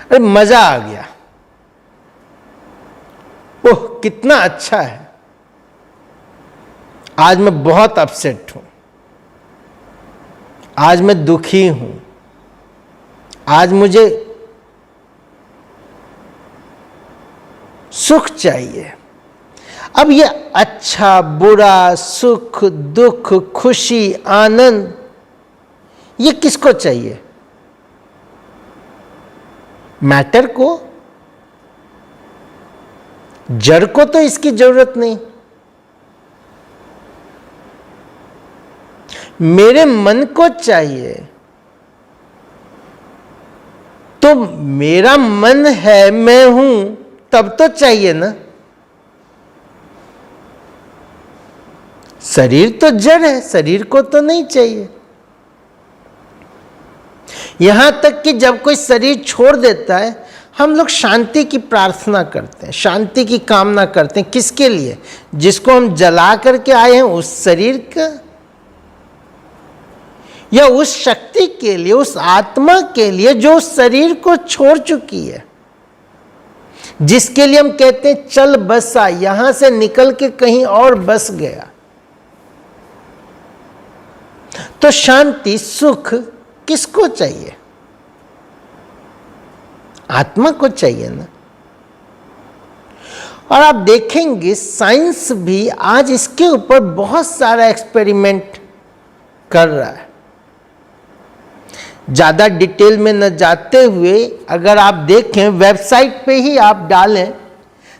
S1: अरे मजा आ गया, ओह कितना अच्छा है, आज मैं बहुत अपसेट हूं, आज मैं दुखी हूं, आज मुझे सुख चाहिए। अब ये अच्छा बुरा, सुख दुख, खुशी आनंद, ये किसको चाहिए? मैटर को, जड़ को तो इसकी जरूरत नहीं। मेरे मन को चाहिए, तो मेरा मन है, मैं हूं, तब तो चाहिए ना। शरीर तो जड़ है, शरीर को तो नहीं चाहिए। यहां तक कि जब कोई शरीर छोड़ देता है, हम लोग शांति की प्रार्थना करते हैं, शांति की कामना करते हैं। किसके लिए? जिसको हम जला करके आए हैं, उस शरीर का, या उस शक्ति के लिए, उस आत्मा के लिए जो उस शरीर को छोड़ चुकी है, जिसके लिए हम कहते हैं चल बसा, यहां से निकल के कहीं और बस गया। तो शांति सुख किसको चाहिए? आत्मा को चाहिए ना। और आप देखेंगे साइंस भी आज इसके ऊपर बहुत सारा एक्सपेरिमेंट कर रहा है। ज़्यादा डिटेल में न जाते हुए अगर आप देखें, वेबसाइट पे ही आप डालें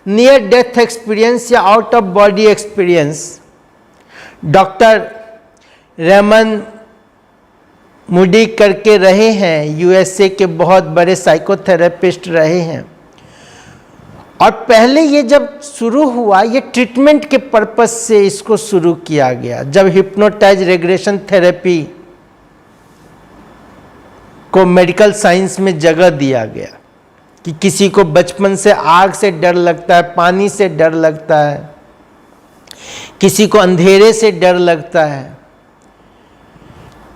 S1: नियर डेथ एक्सपीरियंस या out of body experience, doctor Raymond Moody करके रहे हैं, यूएसए के बहुत बड़े साइकोथेरेपिस्ट रहे हैं। और पहले ये जब शुरू हुआ, ये ट्रीटमेंट के पर्पस से इसको शुरू किया गया। जब हिप्नोटाइज रेग्रेशन थेरेपी को मेडिकल साइंस में जगह दिया गया कि किसी को बचपन से आग से डर लगता है, पानी से डर लगता है, किसी को अंधेरे से डर लगता है,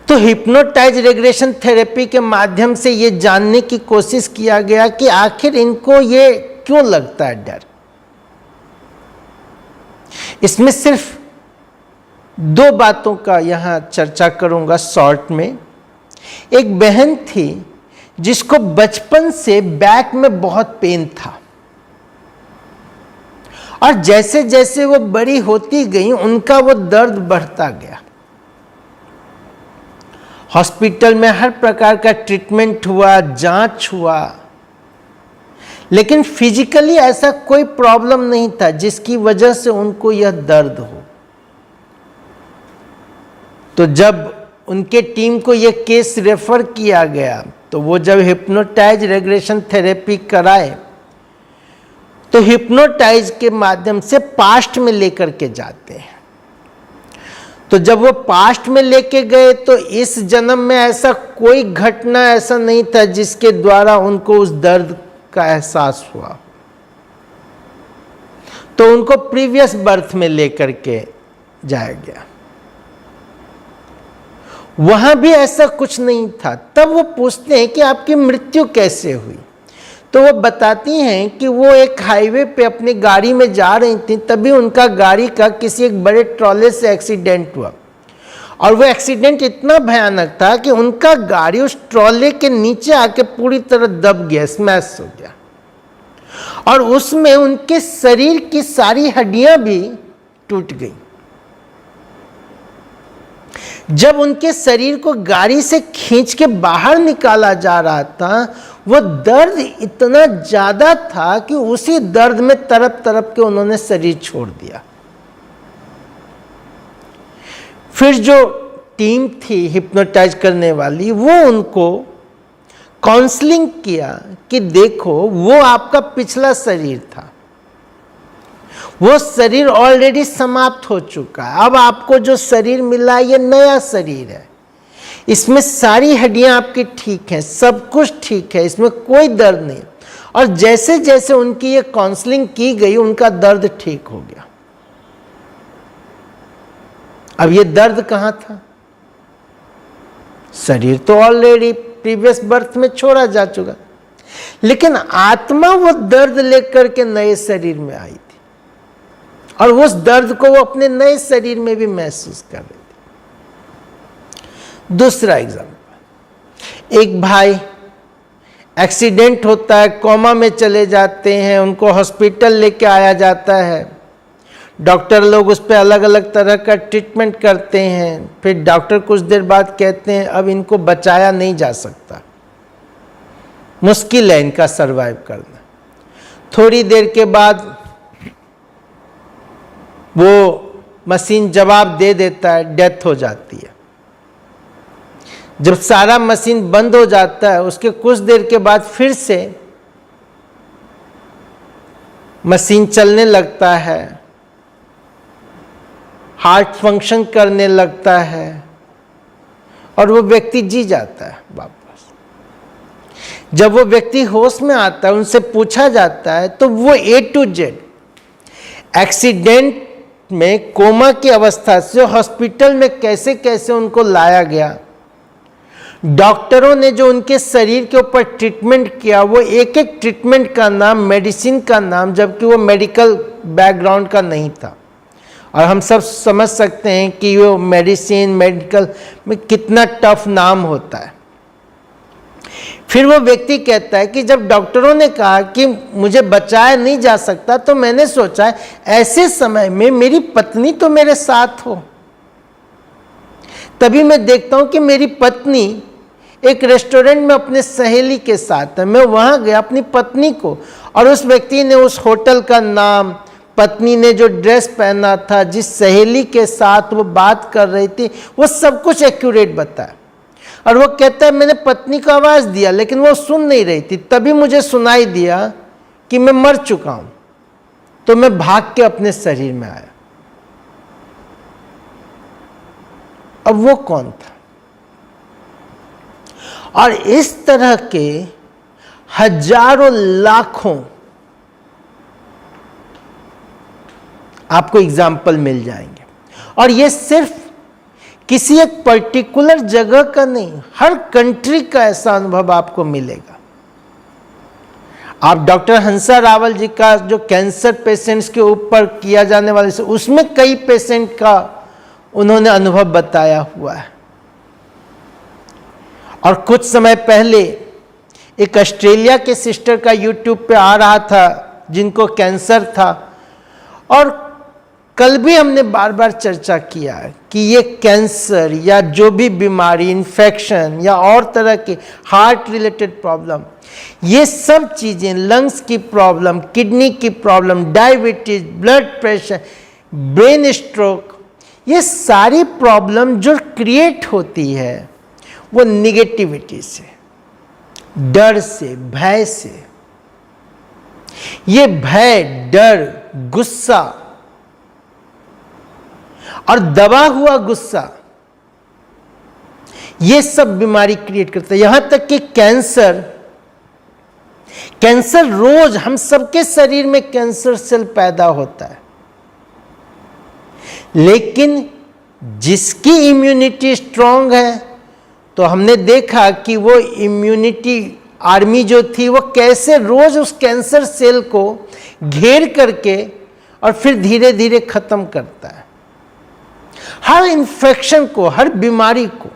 S1: तो हिप्नोटाइज रेग्रेशन थेरेपी के माध्यम से ये जानने की कोशिश किया गया कि आखिर इनको ये क्यों लगता है डर। इसमें सिर्फ दो बातों का यहां चर्चा करूंगा शॉर्ट में। एक बहन थी जिसको बचपन से बैक में बहुत पेन था, और जैसे जैसे वो बड़ी होती गई उनका वो दर्द बढ़ता गया। हॉस्पिटल में हर प्रकार का ट्रीटमेंट हुआ, जांच हुआ, लेकिन फिजिकली ऐसा कोई प्रॉब्लम नहीं था जिसकी वजह से उनको यह दर्द हो। तो जब उनके टीम को यह केस रेफर किया गया, तो वो जब हिप्नोटाइज रेग्रेशन थेरेपी कराए, तो हिप्नोटाइज के माध्यम से पास्ट में लेकर के जाते हैं। तो जब वो पास्ट में लेके गए, तो इस जन्म में ऐसा कोई घटना ऐसा नहीं था जिसके द्वारा उनको उस दर्द का एहसास हुआ। तो उनको प्रीवियस बर्थ में लेकर के जाया गया, वहां भी ऐसा कुछ नहीं था। तब वो पूछते हैं कि आपकी मृत्यु कैसे हुई? तो वो बताती हैं कि वो एक हाईवे पे अपनी गाड़ी में जा रही थी, तभी उनका गाड़ी का किसी एक बड़े ट्रॉले से एक्सीडेंट हुआ, और वो एक्सीडेंट इतना भयानक था कि उनका गाड़ी उस ट्रॉले के नीचे आके पूरी तरह दब गया, स्मैश हो गया, और उसमें उनके शरीर की सारी हड्डियां भी टूट गई। जब उनके शरीर को गाड़ी से खींच के बाहर निकाला जा रहा था, वो दर्द इतना ज्यादा था कि उसी दर्द में तड़प तड़प के उन्होंने शरीर छोड़ दिया। फिर जो टीम थी हिप्नोटाइज करने वाली, वो उनको काउंसलिंग किया कि देखो, वो आपका पिछला शरीर था, वो शरीर ऑलरेडी समाप्त हो चुका है, अब आपको जो शरीर मिला ये नया शरीर है, इसमें सारी हड्डियां आपकी ठीक हैं, सब कुछ ठीक है, इसमें कोई दर्द नहीं, और जैसे जैसे उनकी ये काउंसलिंग की गई उनका दर्द ठीक हो गया। अब ये दर्द कहां था? शरीर तो ऑलरेडी प्रीवियस बर्थ में छोड़ा जा चुका, लेकिन आत्मा वो दर्द लेकर के नए शरीर में आई थी और उस दर्द को वो अपने नए शरीर में भी महसूस कर रही थी। दूसरा एग्जाम्पल, एक भाई एक्सीडेंट होता है, कोमा में चले जाते हैं, उनको हॉस्पिटल लेके आया जाता है, डॉक्टर लोग उस पर अलग अलग तरह का ट्रीटमेंट करते हैं, फिर डॉक्टर कुछ देर बाद कहते हैं अब इनको बचाया नहीं जा सकता, मुश्किल है इनका सरवाइव करना। थोड़ी देर के बाद वो मशीन जवाब दे देता है, डेथ हो जाती है। जब सारा मशीन बंद हो जाता है उसके कुछ देर के बाद फिर से मशीन चलने लगता है, हार्ट फंक्शन करने लगता है और वो व्यक्ति जी जाता है वापस। जब वो व्यक्ति होश में आता है, उनसे पूछा जाता है तो वो A to Z एक्सीडेंट में कोमा की अवस्था से हॉस्पिटल में कैसे कैसे उनको लाया गया, डॉक्टरों ने जो उनके शरीर के ऊपर ट्रीटमेंट किया, वो एक एक ट्रीटमेंट का नाम, मेडिसिन का नाम, जबकि वो मेडिकल बैकग्राउंड का नहीं था। और हम सब समझ सकते हैं कि वो मेडिसिन मेडिकल में कितना टफ नाम होता है। फिर वो व्यक्ति कहता है कि जब डॉक्टरों ने कहा कि मुझे बचाया नहीं जा सकता तो मैंने सोचा ऐसे समय में मेरी पत्नी तो मेरे साथ हो। तभी मैं देखता हूं कि मेरी पत्नी एक रेस्टोरेंट में अपने सहेली के साथ है। मैं वहां गया अपनी पत्नी को, और उस व्यक्ति ने उस होटल का नाम, पत्नी ने जो ड्रेस पहना था, जिस सहेली के साथ वो बात कर रही थी, वो सब कुछ एक्यूरेट बताया। और वो कहता है मैंने पत्नी को आवाज़ दिया लेकिन वो सुन नहीं रही थी, तभी मुझे सुनाई दिया कि मैं मर चुका हूं, तो मैं भाग के अपने शरीर में आया। अब वो कौन था? और इस तरह के हजारों लाखों आपको एग्जाम्पल मिल जाएंगे। और ये सिर्फ किसी एक पर्टिकुलर जगह का नहीं, हर कंट्री का ऐसा अनुभव आपको मिलेगा। आप डॉक्टर हंसा रावल जी का जो कैंसर पेशेंट्स के ऊपर किया जाने वाले, उसमें कई पेशेंट का उन्होंने अनुभव बताया हुआ है। और कुछ समय पहले एक ऑस्ट्रेलिया के सिस्टर का यूट्यूब पे आ रहा था जिनको कैंसर था, और कल भी हमने बार बार चर्चा किया है कि ये कैंसर या जो भी बीमारी, इन्फेक्शन या और तरह के हार्ट रिलेटेड प्रॉब्लम, ये सब चीज़ें, लंग्स की प्रॉब्लम, किडनी की problem, diabetes, blood pressure, brain stroke, ये सारी प्रॉब्लम जो क्रिएट होती है वो निगेटिविटी से, डर से, भय से। ये भय, डर, गुस्सा और दबा हुआ गुस्सा, ये सब बीमारी क्रिएट करता है। यहां तक कि कैंसर रोज हम सबके शरीर में कैंसर सेल पैदा होता है, लेकिन जिसकी इम्यूनिटी स्ट्रांग है, तो हमने देखा कि वो इम्यूनिटी आर्मी जो थी वो कैसे रोज उस कैंसर सेल को घेर करके और फिर धीरे धीरे खत्म करता है, हर इन्फेक्शन को, हर बीमारी को।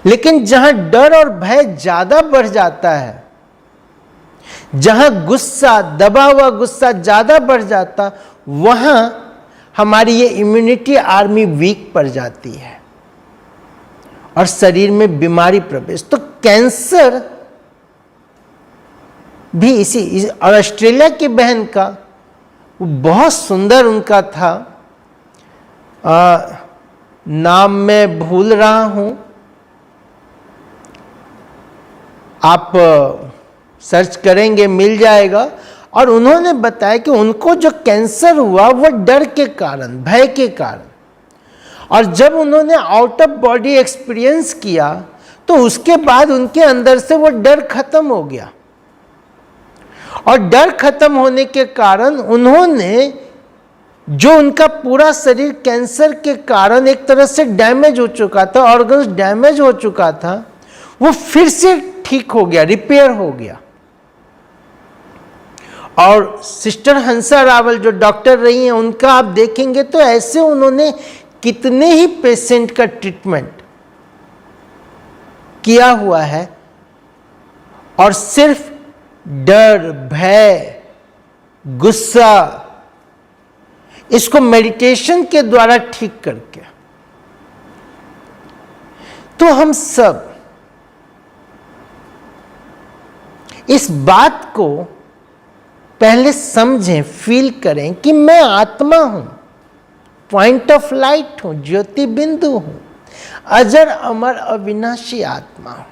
S1: लेकिन जहां डर और भय ज्यादा बढ़ जाता है, जहां गुस्सा, दबा हुआ गुस्सा ज्यादा बढ़ जाता, वहां हमारी ये इम्यूनिटी आर्मी वीक पड़ जाती है और शरीर में बीमारी प्रवेश। तो कैंसर भी इसी, और ऑस्ट्रेलिया की बहन का वो बहुत सुंदर उनका था, नाम मैं भूल रहा हूं, आप सर्च करेंगे मिल जाएगा। और उन्होंने बताया कि उनको जो कैंसर हुआ वो डर के कारण, भय के कारण, और जब उन्होंने आउट ऑफ बॉडी एक्सपीरियंस किया तो उसके बाद उनके अंदर से वो डर खत्म हो गया और डर खत्म होने के कारण उन्होंने, जो उनका पूरा शरीर कैंसर के कारण एक तरह से डैमेज हो चुका था, ऑर्गन्स डैमेज हो चुका था, वो फिर से ठीक हो गया, रिपेयर हो गया। और सिस्टर हंसा रावल जो डॉक्टर रही हैं, उनका आप देखेंगे तो ऐसे उन्होंने कितने ही पेशेंट का ट्रीटमेंट किया हुआ है, और सिर्फ डर, भय, गुस्सा, इसको मेडिटेशन के द्वारा ठीक करके। तो हम सब इस बात को पहले समझें, फील करें कि मैं आत्मा हूं, पॉइंट ऑफ लाइट हूं, ज्योति बिंदु हूं, अजर अमर अविनाशी आत्मा हूं।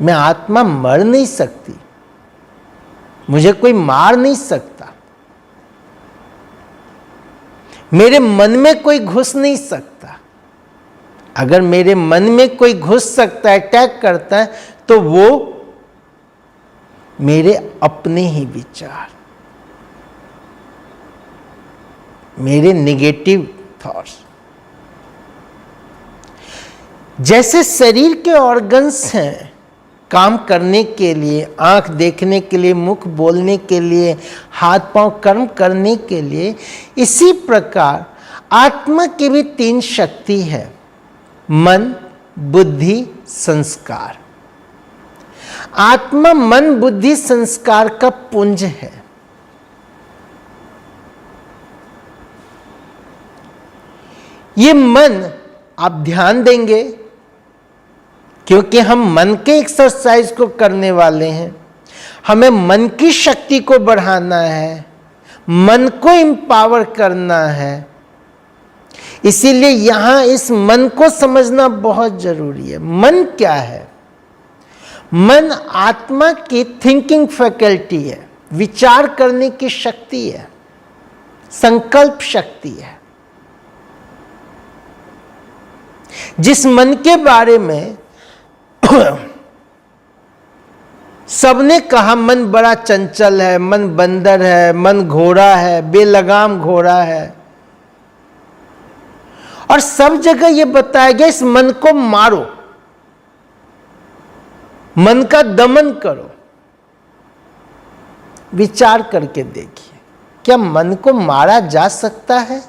S1: मैं आत्मा मर नहीं सकती, मुझे कोई मार नहीं सकता, मेरे मन में कोई घुस नहीं सकता। अगर मेरे मन में कोई घुस सकता है, अटैक करता है, तो वो मेरे अपने ही विचार, मेरे नेगेटिव थॉट्स। जैसे शरीर के ऑर्गन्स हैं काम करने के लिए, आंख देखने के लिए, मुख बोलने के लिए, हाथ पांव कर्म करने के लिए, इसी प्रकार आत्मा की भी 3 शक्ति है, मन, बुद्धि, संस्कार। आत्मा मन, बुद्धि, संस्कार का पुंज है। ये मन आप ध्यान देंगे, क्योंकि हम मन के एक्सरसाइज को करने वाले हैं, हमें मन की शक्ति को बढ़ाना है, मन को एम्पावर करना है। इसीलिए यहां इस मन को समझना बहुत जरूरी है। मन क्या है? मन आत्मा की थिंकिंग फैकल्टी है, विचार करने की शक्ति है, संकल्प शक्ति है। जिस मन के बारे में सबने कहा मन बड़ा चंचल है, मन बंदर है, मन घोड़ा है, बेलगाम घोड़ा है, और सब जगह यह बताया गया इस मन को मारो, मन का दमन करो। विचार करके देखिए, क्या मन को मारा जा सकता है?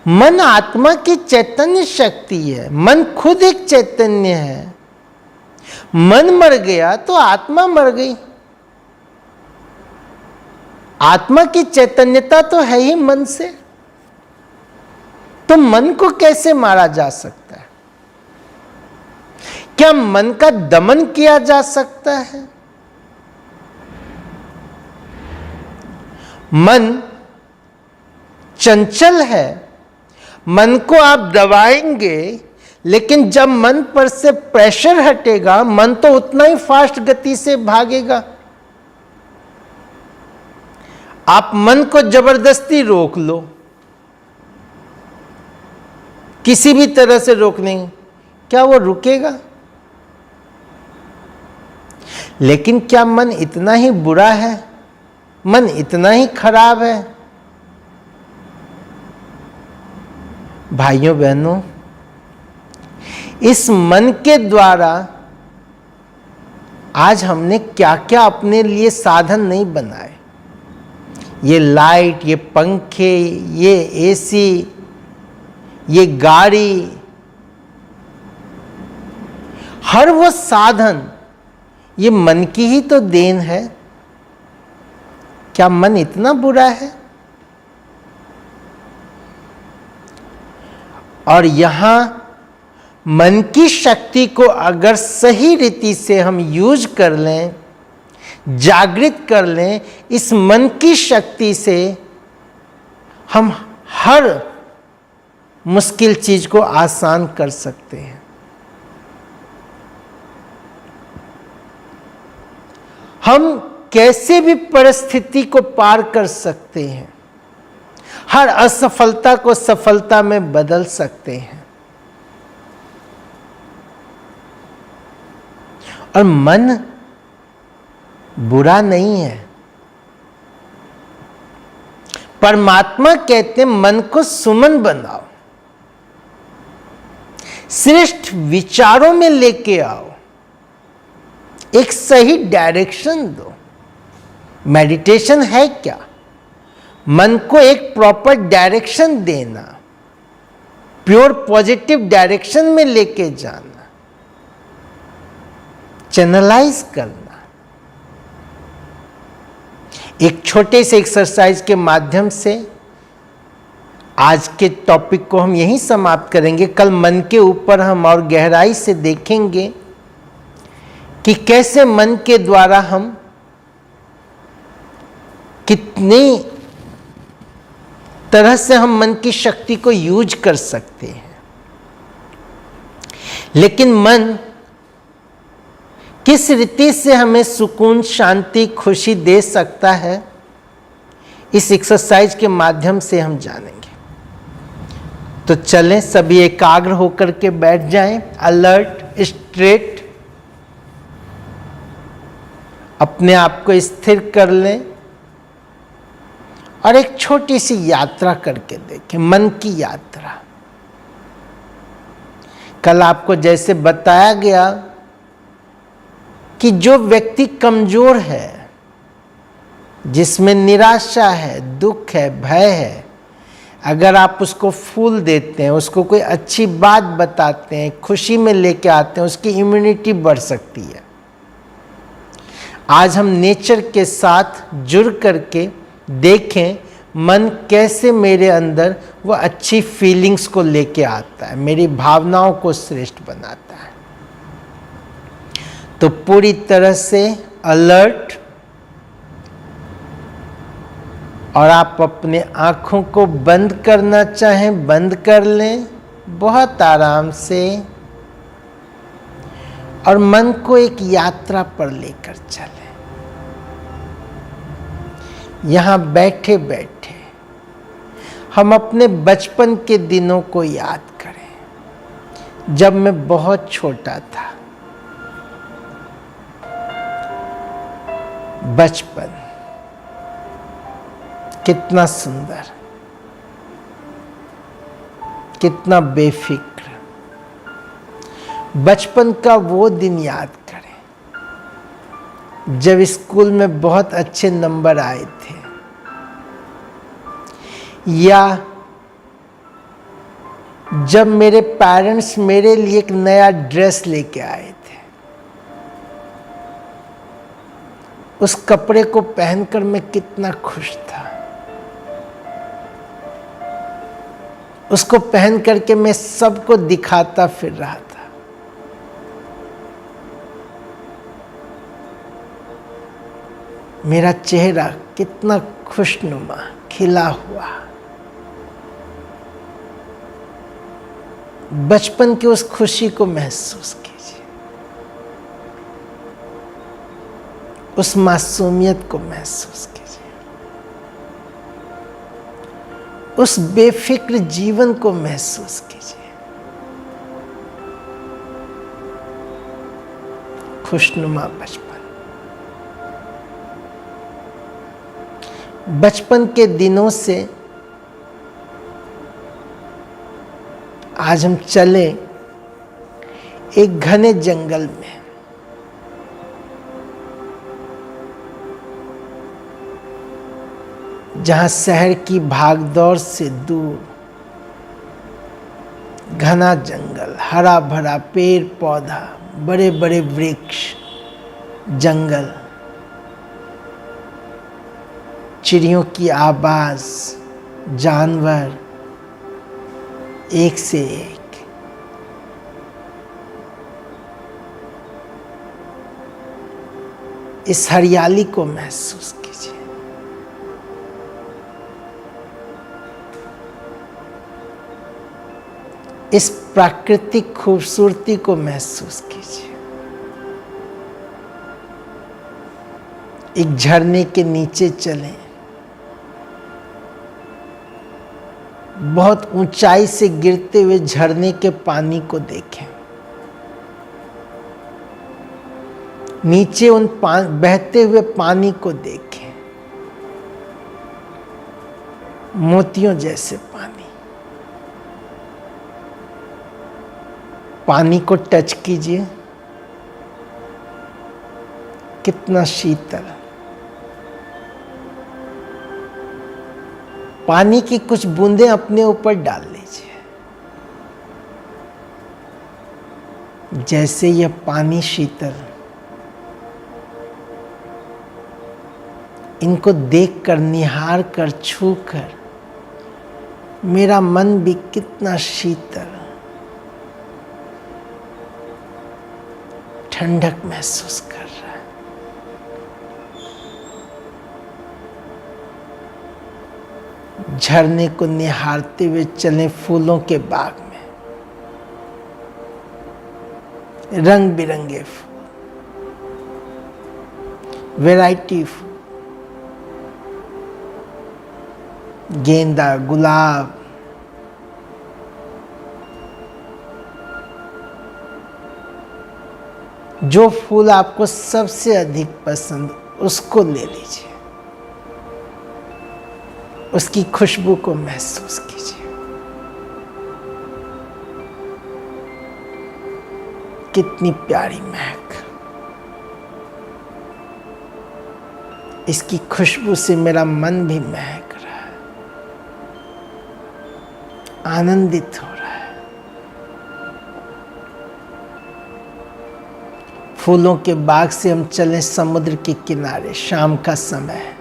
S1: मन आत्मा की चैतन्य शक्ति है, मन खुद एक चैतन्य है। मन मर गया तो आत्मा मर गई। आत्मा की चैतन्यता तो है ही मन से, तो मन को कैसे मारा जा सकता है? क्या मन का दमन किया जा सकता है? मन चंचल है, मन को आप दबाएंगे, लेकिन जब मन पर से प्रेशर हटेगा, मन तो उतना ही फास्ट गति से भागेगा। आप मन को जबरदस्ती रोक लो, किसी भी तरह से रोकने, क्या वो रुकेगा? लेकिन क्या मन इतना ही बुरा है? मन इतना ही खराब है? भाइयों बहनों, इस मन के द्वारा आज हमने क्या क्या अपने लिए साधन नहीं बनाए। ये लाइट, ये पंखे, ये एसी, ये गाड़ी, हर वो साधन ये मन की ही तो देन है। क्या मन इतना बुरा है? और यहां मन की शक्ति को अगर सही रीति से हम यूज कर लें, जागृत कर लें, इस मन की शक्ति से हम हर मुश्किल चीज को आसान कर सकते हैं। हम कैसे भी परिस्थिति को पार कर सकते हैं, हर असफलता को सफलता में बदल सकते हैं। और मन बुरा नहीं है। परमात्मा कहते हैं मन को सुमन बनाओ, श्रेष्ठ विचारों में लेके आओ, एक सही डायरेक्शन दो। मेडिटेशन है क्या? मन को एक प्रॉपर डायरेक्शन देना, प्योर पॉजिटिव डायरेक्शन में लेके जाना, चैनलाइज करना। एक छोटे से एक्सरसाइज के माध्यम से आज के टॉपिक को हम यहीं समाप्त करेंगे। कल मन के ऊपर हम और गहराई से देखेंगे कि कैसे मन के द्वारा हम कितनी तरह से हम मन की शक्ति को यूज कर सकते हैं। लेकिन मन किस रीति से हमें सुकून, शांति, खुशी दे सकता है, इस एक्सरसाइज के माध्यम से हम जानेंगे। तो चलें, सभी एकाग्र होकर के बैठ जाएं, अलर्ट, स्ट्रेट, अपने आप को स्थिर कर लें और एक छोटी सी यात्रा करके देखें, मन की यात्रा। कल आपको जैसे बताया गया कि जो व्यक्ति कमजोर है, जिसमें निराशा है, दुख है, भय है, अगर आप उसको फूल देते हैं, उसको कोई अच्छी बात बताते हैं, खुशी में लेके आते हैं, उसकी इम्यूनिटी बढ़ सकती है। आज हम नेचर के साथ जुड़ करके देखें मन कैसे मेरे अंदर वो अच्छी फीलिंग्स को लेके आता है, मेरी भावनाओं को श्रेष्ठ बनाता है। तो पूरी तरह से अलर्ट, और आप अपने आँखों को बंद करना चाहें बंद कर लें, बहुत आराम से, और मन को एक यात्रा पर लेकर चलें। यहाँ बैठे बैठे हम अपने बचपन के दिनों को याद करें, जब मैं बहुत छोटा था। बचपन कितना सुंदर, कितना बेफिक्र। बचपन का वो दिन याद करें जब स्कूल में बहुत अच्छे नंबर आए थे, या जब मेरे पेरेंट्स मेरे लिए एक नया ड्रेस लेके आए थे। उस कपड़े को पहनकर मैं कितना खुश था। उसको पहन करके मैं सबको दिखाता फिर रहा था। मेरा चेहरा कितना खुशनुमा, खिला हुआ। बचपन की उस खुशी को महसूस कीजिए, उस मासूमियत को महसूस कीजिए, उस बेफिक्र जीवन को महसूस कीजिए। खुशनुमा बचपन। बचपन के दिनों से आज हम चले एक घने जंगल में। जहां शहर की भागदौड़ से दूर घना जंगल, हरा भरा पेड़ पौधा, बड़े बड़े वृक्ष, जंगल, चिड़ियों की आवाज, जानवर एक से एक। इस हरियाली को महसूस कीजिए। इस प्राकृतिक खूबसूरती को महसूस कीजिए। एक झरने के नीचे चलें, बहुत ऊंचाई से गिरते हुए झरने के पानी को देखें। नीचे उन बहते हुए पानी को देखें, मोतियों जैसे पानी। पानी को टच कीजिए, कितना शीतल। पानी की कुछ बूंदें अपने ऊपर डाल लीजिए, जैसे यह पानी शीतल। इनको देखकर, निहार कर, छू कर मेरा मन भी कितना शीतल, ठंडक महसूस कर रहा है। झरने को निहारते हुए चलें फूलों के बाग में, रंग बिरंगे फूल, वैरायटी फूल, गेंदा, गुलाब, जो फूल आपको सबसे अधिक पसंद उसको ले लीजिए, उसकी खुशबू को महसूस कीजिए। कितनी प्यारी महक। इसकी खुशबू से मेरा मन भी महक रहा है, आनंदित हो रहा है। फूलों के बाग से हम चलें समुद्र के किनारे। शाम का समय है,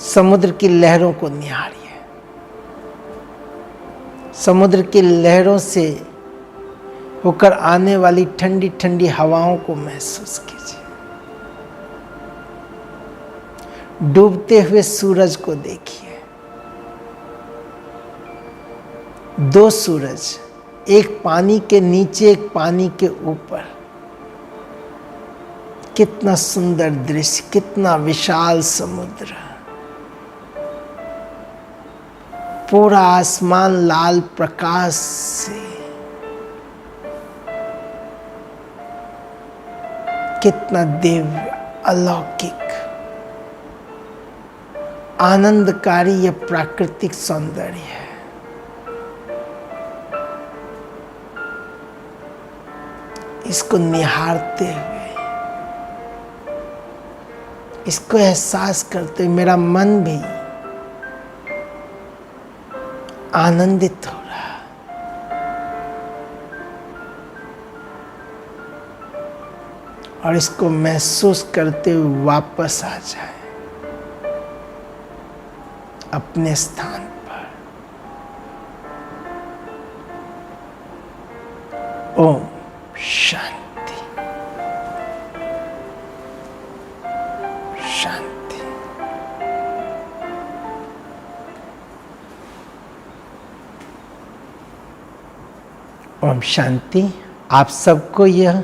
S1: समुद्र की लहरों को निहारिए, समुद्र की लहरों से होकर आने वाली ठंडी ठंडी हवाओं को महसूस कीजिए। डूबते हुए सूरज को देखिए। दो सूरज, एक पानी के नीचे, एक पानी के ऊपर। कितना सुंदर दृश्य, कितना विशाल समुद्र। पूरा आसमान लाल प्रकाश से, कितना दिव्य, अलौकिक, आनंदकारी यह प्राकृतिक सौंदर्य है। इसको निहारते हुए, इसको एहसास करते हुए मेरा मन भी आनंदित हो रहा है। और इसको महसूस करते हुए वापस आ जाए अपने स्थान पर। ओम शांति, शांति। ओम शांति। आप सबको यह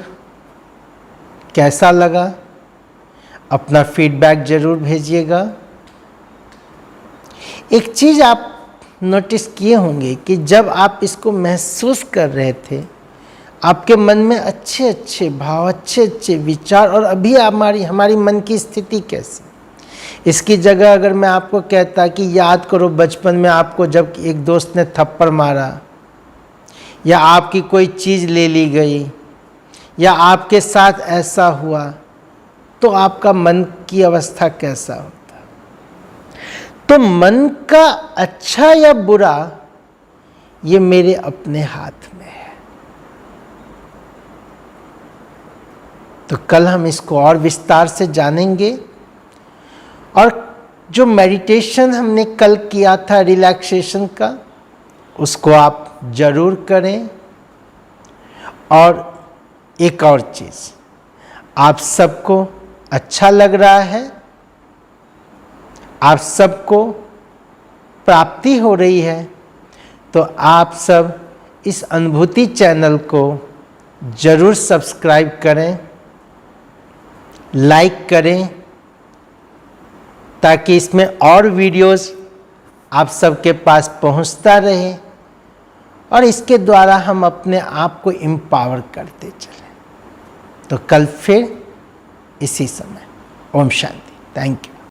S1: कैसा लगा? अपना फीडबैक जरूर भेजिएगा। एक चीज़ आप नोटिस किए होंगे कि जब आप इसको महसूस कर रहे थे, आपके मन में अच्छे अच्छे भाव, अच्छे अच्छे विचार, और अभी हमारी मन की स्थिति कैसी? इसकी जगह अगर मैं आपको कहता कि याद करो बचपन में आपको जब एक दोस्त ने थप्पड़ मारा, या आपकी कोई चीज़ ले ली गई, या आपके साथ ऐसा हुआ, तो आपका मन की अवस्था कैसा होता? तो मन का अच्छा या बुरा ये मेरे अपने हाथ में है। तो कल हम इसको और विस्तार से जानेंगे। और जो मेडिटेशन हमने कल किया था रिलैक्सेशन का, उसको आप जरूर करें। और एक और चीज़, आप सबको अच्छा लग रहा है, आप सबको प्राप्ति हो रही है, तो आप सब इस अनुभूति चैनल को जरूर सब्सक्राइब करें, लाइक करें, ताकि इसमें और वीडियोस आप सबके पास पहुंचता रहे और इसके द्वारा हम अपने आप को एम्पावर करते चलें। तो कल फिर इसी समय। ओम शांति। Thank you.